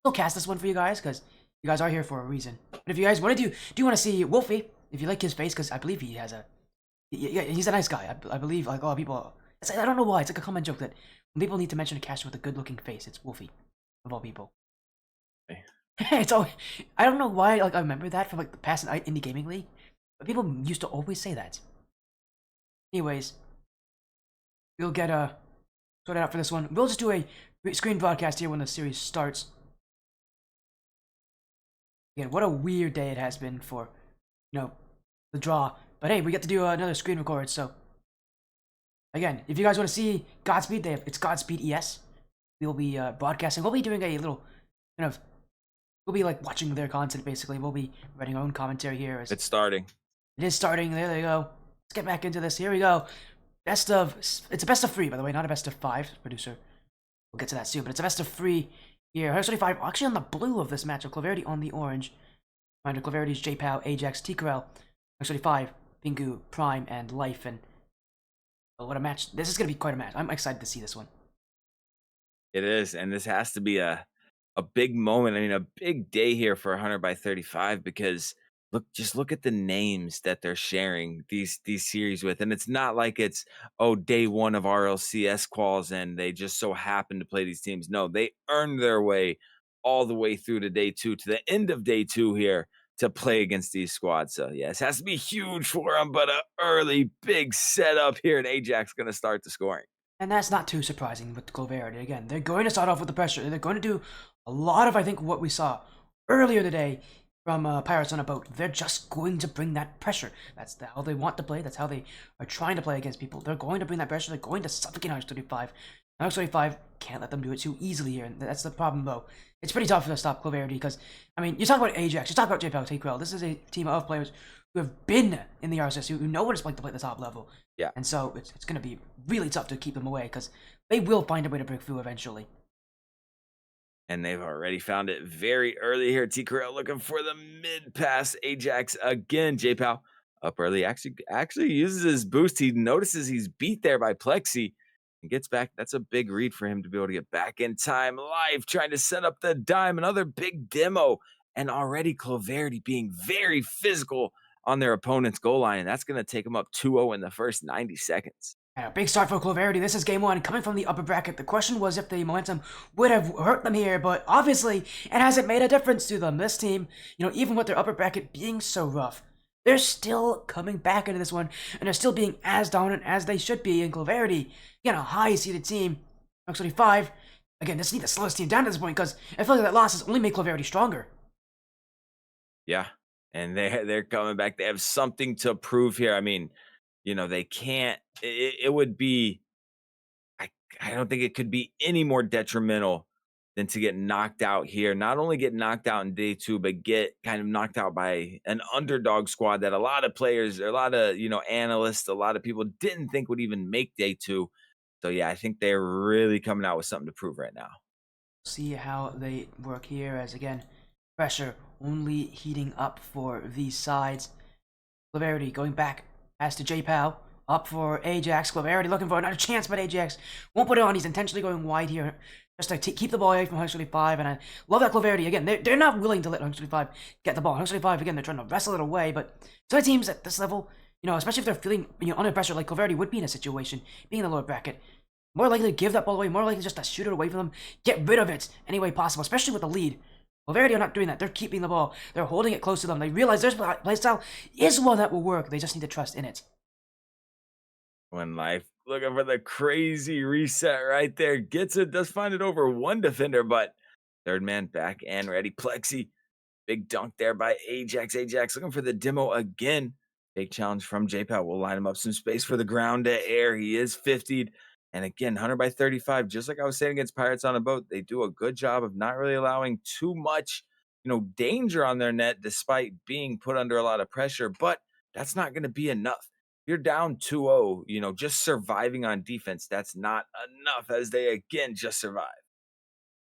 we'll cast this one for you guys because you guys are here for a reason. But if you guys want to do you want to see Wolfie? If you like his face, because I believe he has a yeah, he's a nice guy. I believe like a lot of people. I don't know why. It's like a common joke that when people need to mention a caster with a good-looking face, it's Wolfie, of all people. Hey. It's always, I don't know why. Like I remember that from like the past indie gaming league, but people used to always say that. Anyways, we'll get sorted out for this one. We'll just do a screen broadcast here when the series starts. Again, what a weird day it has been for, the draw. But hey, we get to do another screen record, so. Again, if you guys want to see Godspeed, it's Godspeed ES. We'll be broadcasting. We'll be doing a little we'll be like watching their content basically. We'll be writing our own commentary here. It's starting. It is starting. There you go. Let's get back into this. Here we go. It's a best of 3, by the way, not a best of 5. Producer. We'll get to that soon, but it's a best of 3 here. 135 actually on the blue of this matchup. Clovarity on the orange. Reminder, Clovarity's J-Pow, Ajax, T-Corel, 135, Pingu, Prime, and Life, and what a match. This is going to be quite a match. I'm excited to see this one. It is, and this has to be a big moment. I mean, a big day here for 100x35 because just look at the names that they're sharing these series with, and it's not like it's day 1 of RLCS quals and they just so happen to play these teams. No, they earned their way all the way through to day 2, to the end of day 2 here to play against these squads. So yes, it has to be huge for them, but an early big setup here, and Ajax going to start the scoring. And that's not too surprising with Clovarity. Again, they're going to start off with the pressure. They're going to do a lot of, I think, what we saw earlier today from Pirates on a Boat. They're just going to bring that pressure. That's how they want to play. That's how they are trying to play against people. They're going to bring that pressure. They're going to suffocate 135. 135 can't let them do it too easily here. And that's the problem, though. It's pretty tough to stop Clovarity because, I mean, you talk about Ajax, you talk about J-Pow, T-Corel. This is a team of players who have been in the RSS, who know what it's like to play at the top level. Yeah. And so it's going to be really tough to keep them away because they will find a way to break through eventually. And they've already found it very early here. T-Corel looking for the mid pass. Ajax again. J-Pow up early. Actually uses his boost. He notices he's beat there by Plexi and gets back. That's a big read for him to be able to get back in time. Live trying to set up the dime. Another big demo. And already Clovarity being very physical on their opponent's goal line. And that's going to take them up 2-0 in the first 90 seconds. Yeah, big start for Clovarity. This is game 1, coming from the upper bracket. The question was if the momentum would have hurt them here, but obviously it hasn't made a difference to them. This team, even with their upper bracket being so rough, they're still coming back into this one, and they're still being as dominant as they should be. In Clovarity, again, a high-seeded team, 25. Again, this needs to slow this team down at this point because I feel like that loss has only made Clovarity stronger. Yeah, and they're coming back. They have something to prove here. I mean, they can't. It would be. I don't think it could be any more detrimental than to get knocked out here. Not only get knocked out in day 2, but get kind of knocked out by an underdog squad that a lot of players, a lot of analysts, a lot of people didn't think would even make day 2. So yeah, I think they're really coming out with something to prove right now. See how they work here, as again, pressure only heating up for these sides. Clovarity going back. As to J-Pow, up for Ajax. Clovarity looking for another chance, but Ajax won't put it on. He's intentionally going wide here. just to keep the ball away from 135. And I love that Clovarity. Again, they're not willing to let 135 get the ball. 135, again, they're trying to wrestle it away. But some of the teams at this level, especially if they're feeling under pressure, like Clovarity would be in a situation, being in the lower bracket, more likely to give that ball away, more likely just to shoot it away from them, get rid of it any way possible, especially with the lead. Clovarity are not doing that. They're keeping the ball. They're holding it close to them. They realize their playstyle is one that will work. They just need to trust in it. When life looking for the crazy reset right there. Gets it, does find it over one defender, but third man back and ready. Plexi, big dunk there by Ajax. Ajax looking for the demo again. Big challenge from JPAL. Will line him up some space for the ground to air. He is 50'd. And again, 100 by 35, just like I was saying against Pirates on a boat, they do a good job of not really allowing too much, danger on their net despite being put under a lot of pressure. But that's not going to be enough. You're down 2-0, just surviving on defense. That's not enough as they again just survive.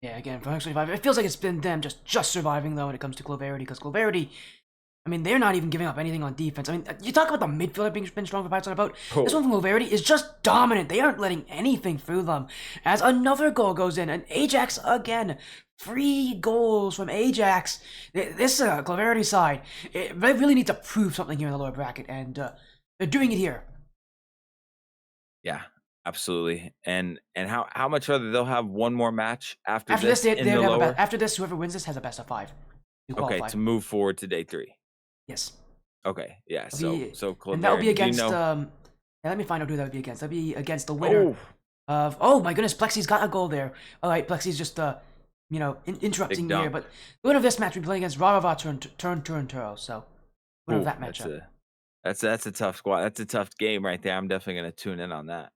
Yeah, again, for 125, it feels like it's been them just surviving, though, when it comes to Clovarity, because Clovarity, they're not even giving up anything on defense. You talk about the midfielder being strong for Pirates on a boat. Oh. This one from Clovarity is just dominant. They aren't letting anything through them. As another goal goes in, and Ajax again. 3 goals from Ajax. This Clovarity side, they really need to prove something here in the lower bracket, and they're doing it here. Yeah, absolutely. And how much further they'll have one more match after this? After this, whoever wins this has a best of 5. Okay, to move forward to day 3. Yes. Okay. Yeah. So Clovarity, and that will be against. Let me find out who that would be against. That'd be against the winner of. Oh my goodness, Plexi's got a goal there. All right, Plexi's just interrupting here. But the winner of this match will be playing against Rarava Turnturo. So winner of that matchup. That's a tough squad. That's a tough game right there. I'm definitely going to tune in on that.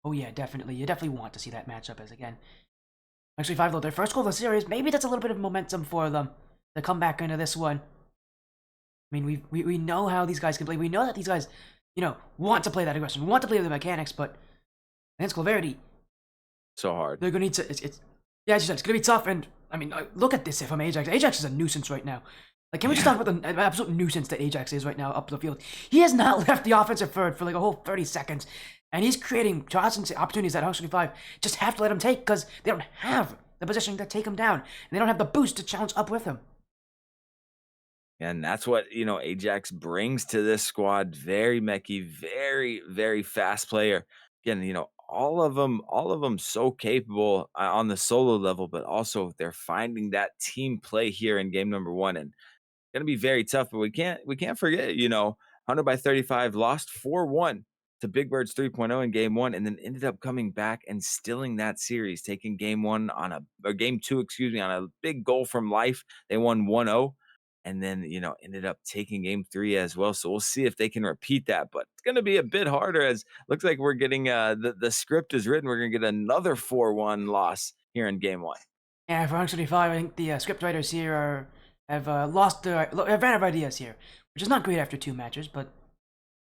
Oh yeah, definitely. You definitely want to see that matchup as again. Actually, 5 though, their first goal of the series. Maybe that's a little bit of momentum for them to come back into this one. We know how these guys can play. We know that these guys, want to play that aggression, want to play the mechanics, but against Clovarity, so hard. They're gonna need to. As you said, it's gonna be tough. And look at this. If I'm Ajax, Ajax is a nuisance right now. Can we just talk about the absolute nuisance that Ajax is right now up the field? He has not left the offensive third for like a whole 30 seconds. And he's creating chances and opportunities that 125 just have to let him take because they don't have the positioning to take him down. And they don't have the boost to challenge up with him. And that's what, Ajax brings to this squad. Very mechy, very, very fast player. Again, all of them so capable on the solo level, but also they're finding that team play here in game number 1. And going to be very tough, but we can't forget, 100 by 35 lost 4-1 to Big Birds 3.0 in game 1, and then ended up coming back and stilling that series, taking game 2, on a big goal from life. They won 1-0, and then, ended up taking game 3 as well. So we'll see if they can repeat that, but it's going to be a bit harder as looks like we're getting, the script is written. We're going to get another 4-1 loss here in game 1. Yeah, for 125, I think the script writers here have ran out of ideas here, which is not great after 2 matches, but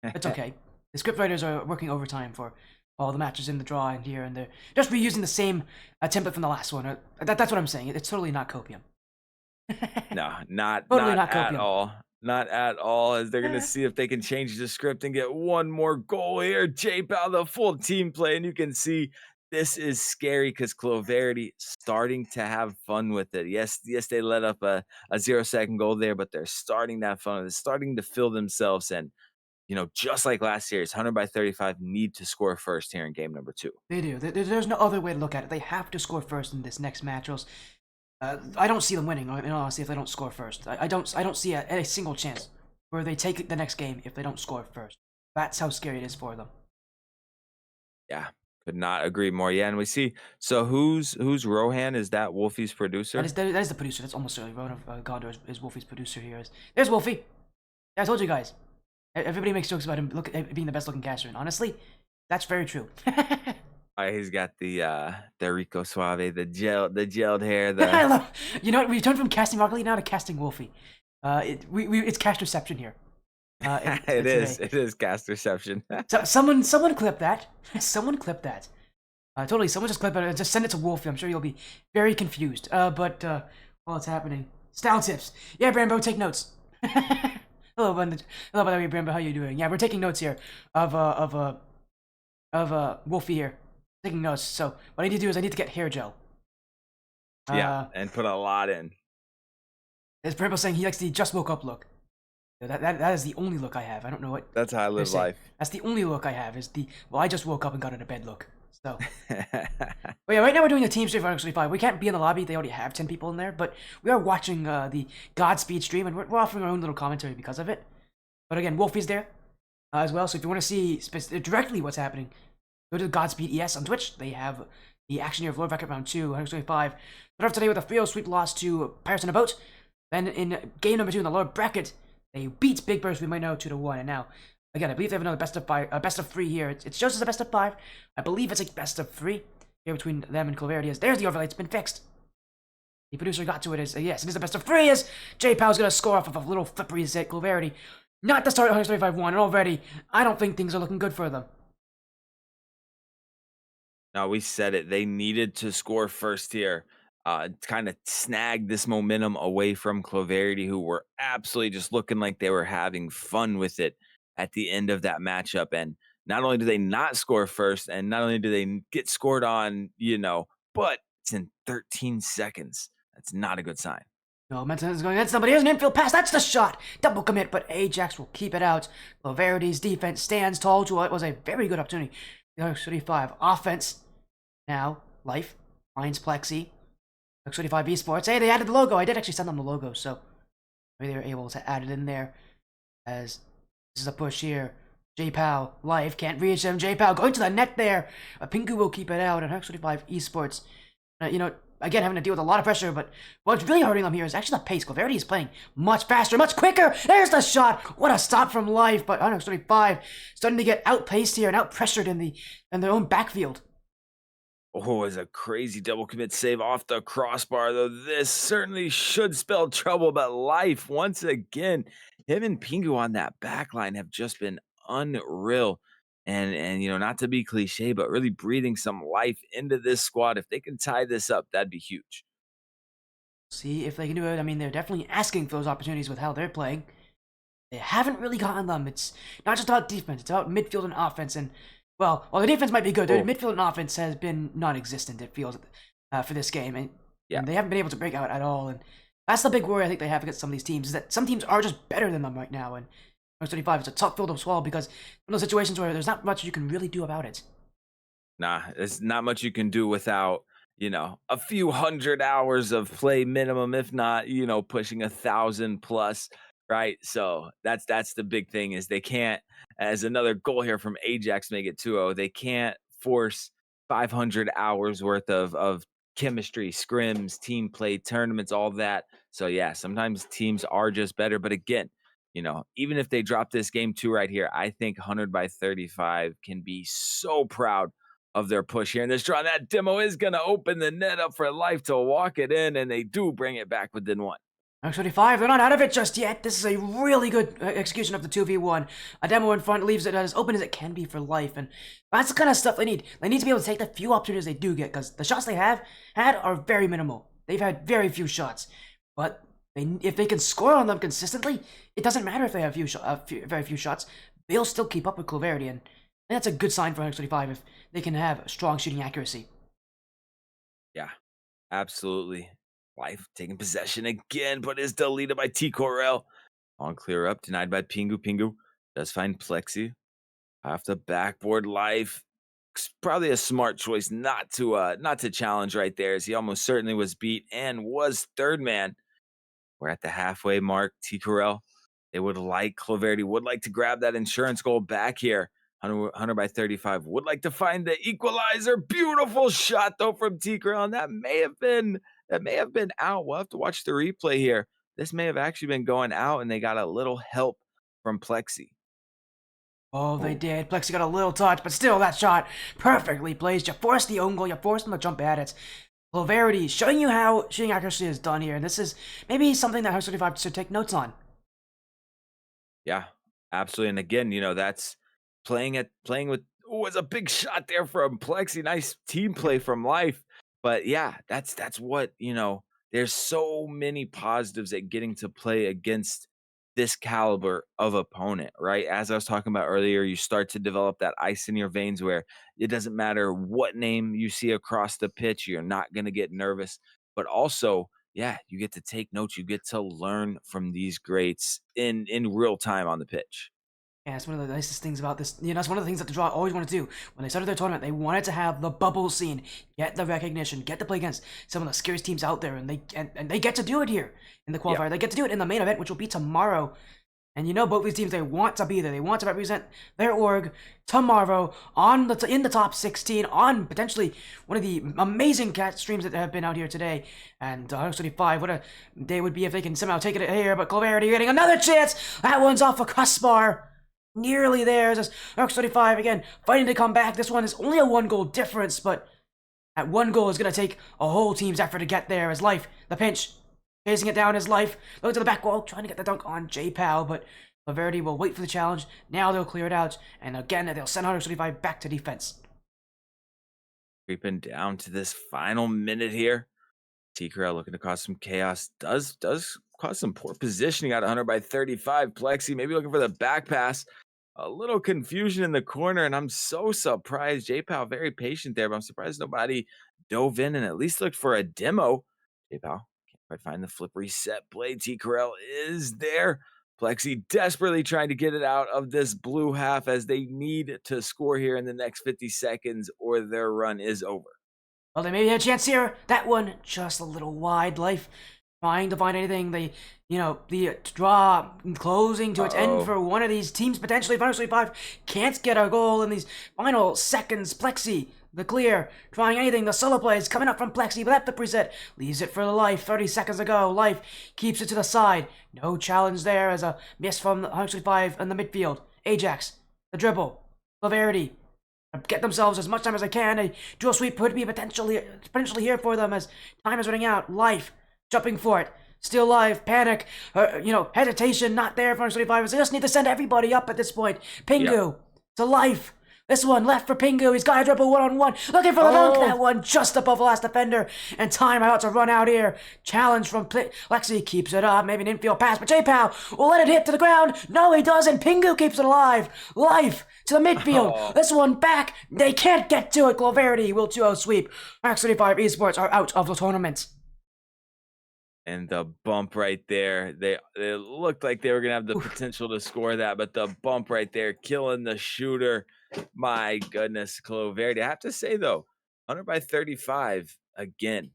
it's okay. The script writers are working overtime for all the matches in the draw and here, and they're just reusing the same template from the last one. That's what I'm saying. It's totally not copium. No, not copium at all. Not at all, as they're going to see if they can change the script and get one more goal here. JPAL, the full team play, and you can see this is scary because Clovarity starting to have fun with it. Yes, they let up a 0-second goal there, but they're starting to have fun. They're starting to feel themselves. And, just like last series, 100 by 35 need to score first here in game number 2. They do. There's no other way to look at it. They have to score first in this next match. I don't see them winning, in all honesty, if they don't score first. I don't see a single chance where they take the next game if they don't score first. That's how scary it is for them. Yeah. Could not agree more. Yeah, and we see. So who's Rohan? Is that Wolfie's producer? That is the producer. That's almost certainly Rohan of Gondor is Wolfie's producer here. There's Wolfie. I told you guys. Everybody makes jokes about him being the best looking caster, and honestly, that's very true. He's got the Rico Suave, the gelled hair. I love. We turned from casting Rocket League now to casting Wolfie. It's cast reception here. It is cast reception. So someone clip that. Someone clip that. Totally, someone just clip it and just send it to Wolfie. I'm sure you'll be very confused. But while it's happening, style tips. Yeah, Brambo, take notes. Hello, by the way, Brambo, how you doing? Yeah, we're taking notes here of Wolfie here. Taking notes. So what I need to do is I need to get hair gel. Yeah, Uh, and put a lot in. there's people saying he likes the just woke up look. That is the only look I have. I don't know what That's how I they're live saying. life. That's the only look I have is the, well, I just woke up and got out of bed look. So, but yeah, right now we're doing a team stream for 100X35. We can't be in the lobby. They already have 10 people in there, but we are watching the Godspeed stream, and we're offering our own little commentary because of it. But again, Wolfie's there as well, so if you want to see directly what's happening, go to Godspeed ES on Twitch. They have the action here of Lord Record Round 2, 125. Start off today with a field sweep loss to Pirates in a Boat. Then in game number 2 in the lower bracket, they beat Big Birds, we might know, 2-1. And now, again, I believe they have another best of 5, best of 3 here. It shows us a best of 5. I believe it's a best of 3 here between them and Clovarity. There's the overlay, it's been fixed. The producer got to it as, yes, it is a best of 3 as J Pow's going to score off of a little flippery at Clovarity. Not to start 135-1, and already, I don't think things are looking good for them. No, we said it. They needed to score first here. Kind of snag this momentum away from Clovarity, who were absolutely just looking like they were having fun with it at the end of that matchup. And not only do they not score first, and not only do they get scored on, but it's in 13 seconds. That's not a good sign. No, Menton is going against somebody. Here's an infield pass. That's the shot. Double commit, but Ajax will keep it out. Clovarity's defense stands tall to what was a very good opportunity. The 35 offense. Now, Life finds Plexi. 35 Esports. Hey, they added the logo. I did actually send them the logo, so maybe they were able to add it in there. As this is a push here. J-Pow, Life, can't reach him. J-Pow going to the net there. Pinku will keep it out. And 35 Esports, again, having to deal with a lot of pressure, but what's really hurting them here is actually the pace. Clovarity is playing much faster, much quicker. There's the shot. What a stop from Life, but 135 starting to get outpaced here and outpressured in their own backfield. Oh, it's a crazy double commit save off the crossbar, though. This certainly should spell trouble, but Life, once again, him and Pingu on that back line have just been unreal. And not to be cliche, but really breathing some life into this squad. If they can tie this up, that'd be huge. See if they can do it. I mean, they're definitely asking for those opportunities with how they're playing. They haven't really gotten them. It's not just about defense, it's about midfield and offense. And, well, while the defense might be good, their midfield and offense has been non-existent, it feels, for this game. And they haven't been able to break out at all. And that's the big worry I think they have against some of these teams, is that some teams are just better than them right now. And 35 is a tough field to swallow because in those situations where there's not much you can really do about it. Nah, there's not much you can do without, a few hundred hours of play minimum, if not, pushing 1,000 plus, right? So that's the big thing is they can't, as another goal here from Ajax make it 2-0, they can't force 500 hours worth of chemistry, scrims, team play, tournaments, all that. So yeah, sometimes teams are just better. But again, even if they drop this game 2 right here, I think 100x35 can be so proud of their push here in this draw. That demo is going to open the net up for Life to walk it in, and they do bring it back within 1. X35, they're not out of it just yet. This is a really good execution of the 2v1. A demo in front leaves it as open as it can be for Life, and that's the kind of stuff they need. They need to be able to take the few opportunities they do get, because the shots they have had are very minimal. They've had very few shots, but if they can score on them consistently, it doesn't matter if they have very few shots. They'll still keep up with Clovarity, and that's a good sign for X35 if they can have strong shooting accuracy. Yeah, absolutely. Life taking possession again, but is deleted by T. Corell. On clear up, denied by Pingu. Pingu does find Plexi. Off the backboard, Life. It's probably a smart choice not to challenge right there, as he almost certainly was beat and was third man. We're at the halfway mark. T. Corell, Clovarity would like to grab that insurance goal back here. 100x35 would like to find the equalizer. Beautiful shot though from T. Corell, and that may have been out. We'll have to watch the replay here. This may have actually been going out, and they got a little help from Plexi. Oh, they did. Plexi got a little touch, but still, that shot perfectly placed. You forced the own goal. You forced them to jump at it. Clovarity showing you how shooting accuracy is done here, and this is maybe something that 135 should take notes on. Yeah, absolutely. And again, that's playing with. Oh, it's a big shot there from Plexi. Nice team play from Life. But yeah, that's what there's so many positives at getting to play against this caliber of opponent, right? As I was talking about earlier, you start to develop that ice in your veins where it doesn't matter what name you see across the pitch, you're not going to get nervous. but also, yeah, you get to take notes. You get to learn from these greats in real time on the pitch. Yeah, it's one of the nicest things about this. That's one of the things that the Draw always want to do. When they started their tournament, they wanted to have the bubble scene, get the recognition, get to play against some of the scariest teams out there, and they get to do it here in the Yeah. qualifier. They get to do it in the main event, which will be tomorrow. And both these teams, they want to be there. They want to represent their org tomorrow in the top 16 on potentially one of the amazing cat streams that have been out here today. And 135, what a day would be if they can somehow take it here. But Clovarity getting another chance. That one's off a crossbar. Nearly there. As 35 again fighting to come back. This one is only a 1-goal difference, but that 1 goal is going to take a whole team's effort to get there. As Life, the pinch, chasing it down his Life, look to the back wall, trying to get the dunk on J-Pow, but Clovarity will wait for the challenge. Now they'll clear it out, and again they'll send 135 back to defense. Creeping down to this final minute here. T-Corral looking to cause some chaos. Does cause some poor positioning at 100x35. Plexi maybe looking for the back pass. A little confusion in the corner, and I'm so surprised. J-Pow very patient there, but I'm surprised nobody dove in and at least looked for a demo. J-Pow can't quite find the flip reset play. T-Corral is there. Plexi desperately trying to get it out of this blue half as they need to score here in the next 50 seconds or their run is over. Well, they maybe had a chance here. That one just a little wide. Life trying to find anything. The draw closing to its end for one of these teams potentially. 135 can't get a goal in these final seconds. Plexi, the clear, trying anything. The solo play is coming up from Plexi, but that flip reset leaves it for the Life. 30 seconds to go. Life keeps it to the side. No challenge there as a miss from 135 in the midfield. Ajax, the dribble. Clovarity get themselves as much time as they can. A dual sweep could be potentially here for them as time is running out. Life jumping for it. Still live. Panic. Hesitation not there for 125. They just need to send everybody up at this point. Pingu to Life. This one left for Pingu. He's got a dribble one-on-one. Looking for the dunk. That one just above the last defender. And time about to run out here. Challenge from Lexi keeps it up. Maybe an infield pass. But J-Pow will let it hit to the ground. No, he doesn't. Pingu keeps it alive. Life to the midfield. This one back. They can't get to it. Clovarity will 2-0 sweep. 100X35 Esports are out of the tournament. And the bump right there, they looked like they were going to have the potential to score that, but the bump right there, killing the shooter. My goodness, Clovarity. I have to say, though, 100x35, again,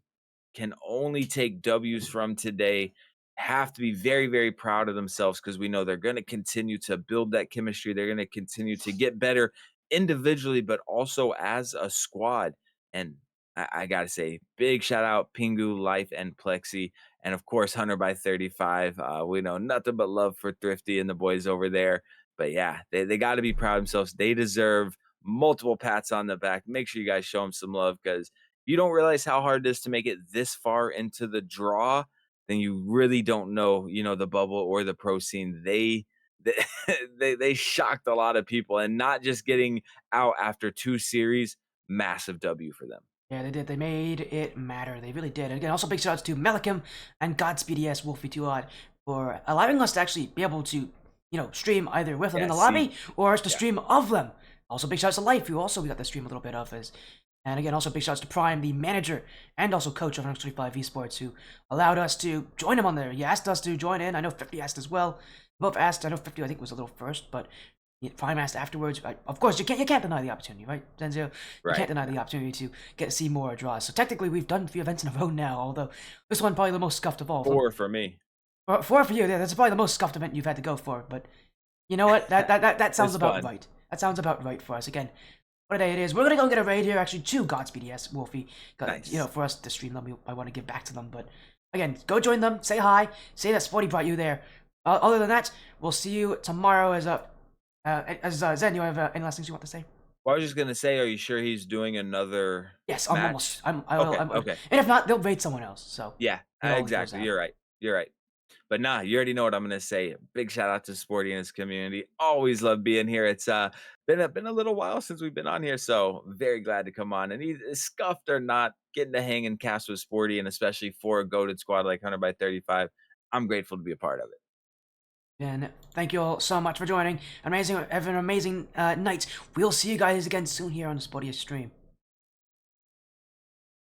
can only take W's from today. Have to be very, very proud of themselves because we know they're going to continue to build that chemistry. They're going to continue to get better individually, but also as a squad. And I got to say, big shout out Pingu, Life, and Plexi. And of course, 100x35. We know nothing but love for Thrifty and the boys over there. But yeah, they got to be proud of themselves. They deserve multiple pats on the back. Make sure you guys show them some love because you don't realize how hard it is to make it this far into the draw, then you really don't know, the bubble or the pro scene. They they shocked a lot of people, and not just getting out after 2 series, massive W for them. Yeah, they did. They made it matter. They really did. And again, also big shout outs to Melikim and Godspeed Wolfie 2 Odd for allowing us to actually be able to, stream either with them in the lobby or to stream of them. Also big shout outs to Life, who also we got to stream a little bit of this. And again, also big shout outs to Prime, the manager and also coach of 100x35 Esports, who allowed us to join him on there. He asked us to join in. I know 50 asked as well. Both asked. I know 50 I think was a little first, but Prime asked afterwards. Of course, you can't deny the opportunity, right, Zenzio? You can't deny the opportunity to get to see more draws. So technically, we've done 3 events in a row now. Although this one probably the most scuffed of all. 4 for me. 4 for you. Yeah, that's probably the most scuffed event you've had to go for. But you know what? That sounds about right. That sounds about right for us. Again, what a day it is. We're gonna go get a raid here. Actually, 2 Godspeed Wolfie. Nice. For us to stream them, I want to give back to them. But again, go join them. Say hi. Say that Sporty brought you there. Other than that, we'll see you tomorrow as Zen, you have any last things you want to say? Well, I was just gonna say, are you sure he's doing another? Yes, I'm match? almost. Okay. And if not, they'll raid someone else. So Yeah, exactly. You're right. But nah, you already know what I'm gonna say. Big shout out to Sporty and his community. Always love being here. It's been a little while since we've been on here, so very glad to come on. And either scuffed or not, getting to hang and cast with Sporty, and especially for a goated squad like 100x35, I'm grateful to be a part of it. And thank you all so much for joining. Have an amazing night. We'll see you guys again soon here on the Sportiest stream.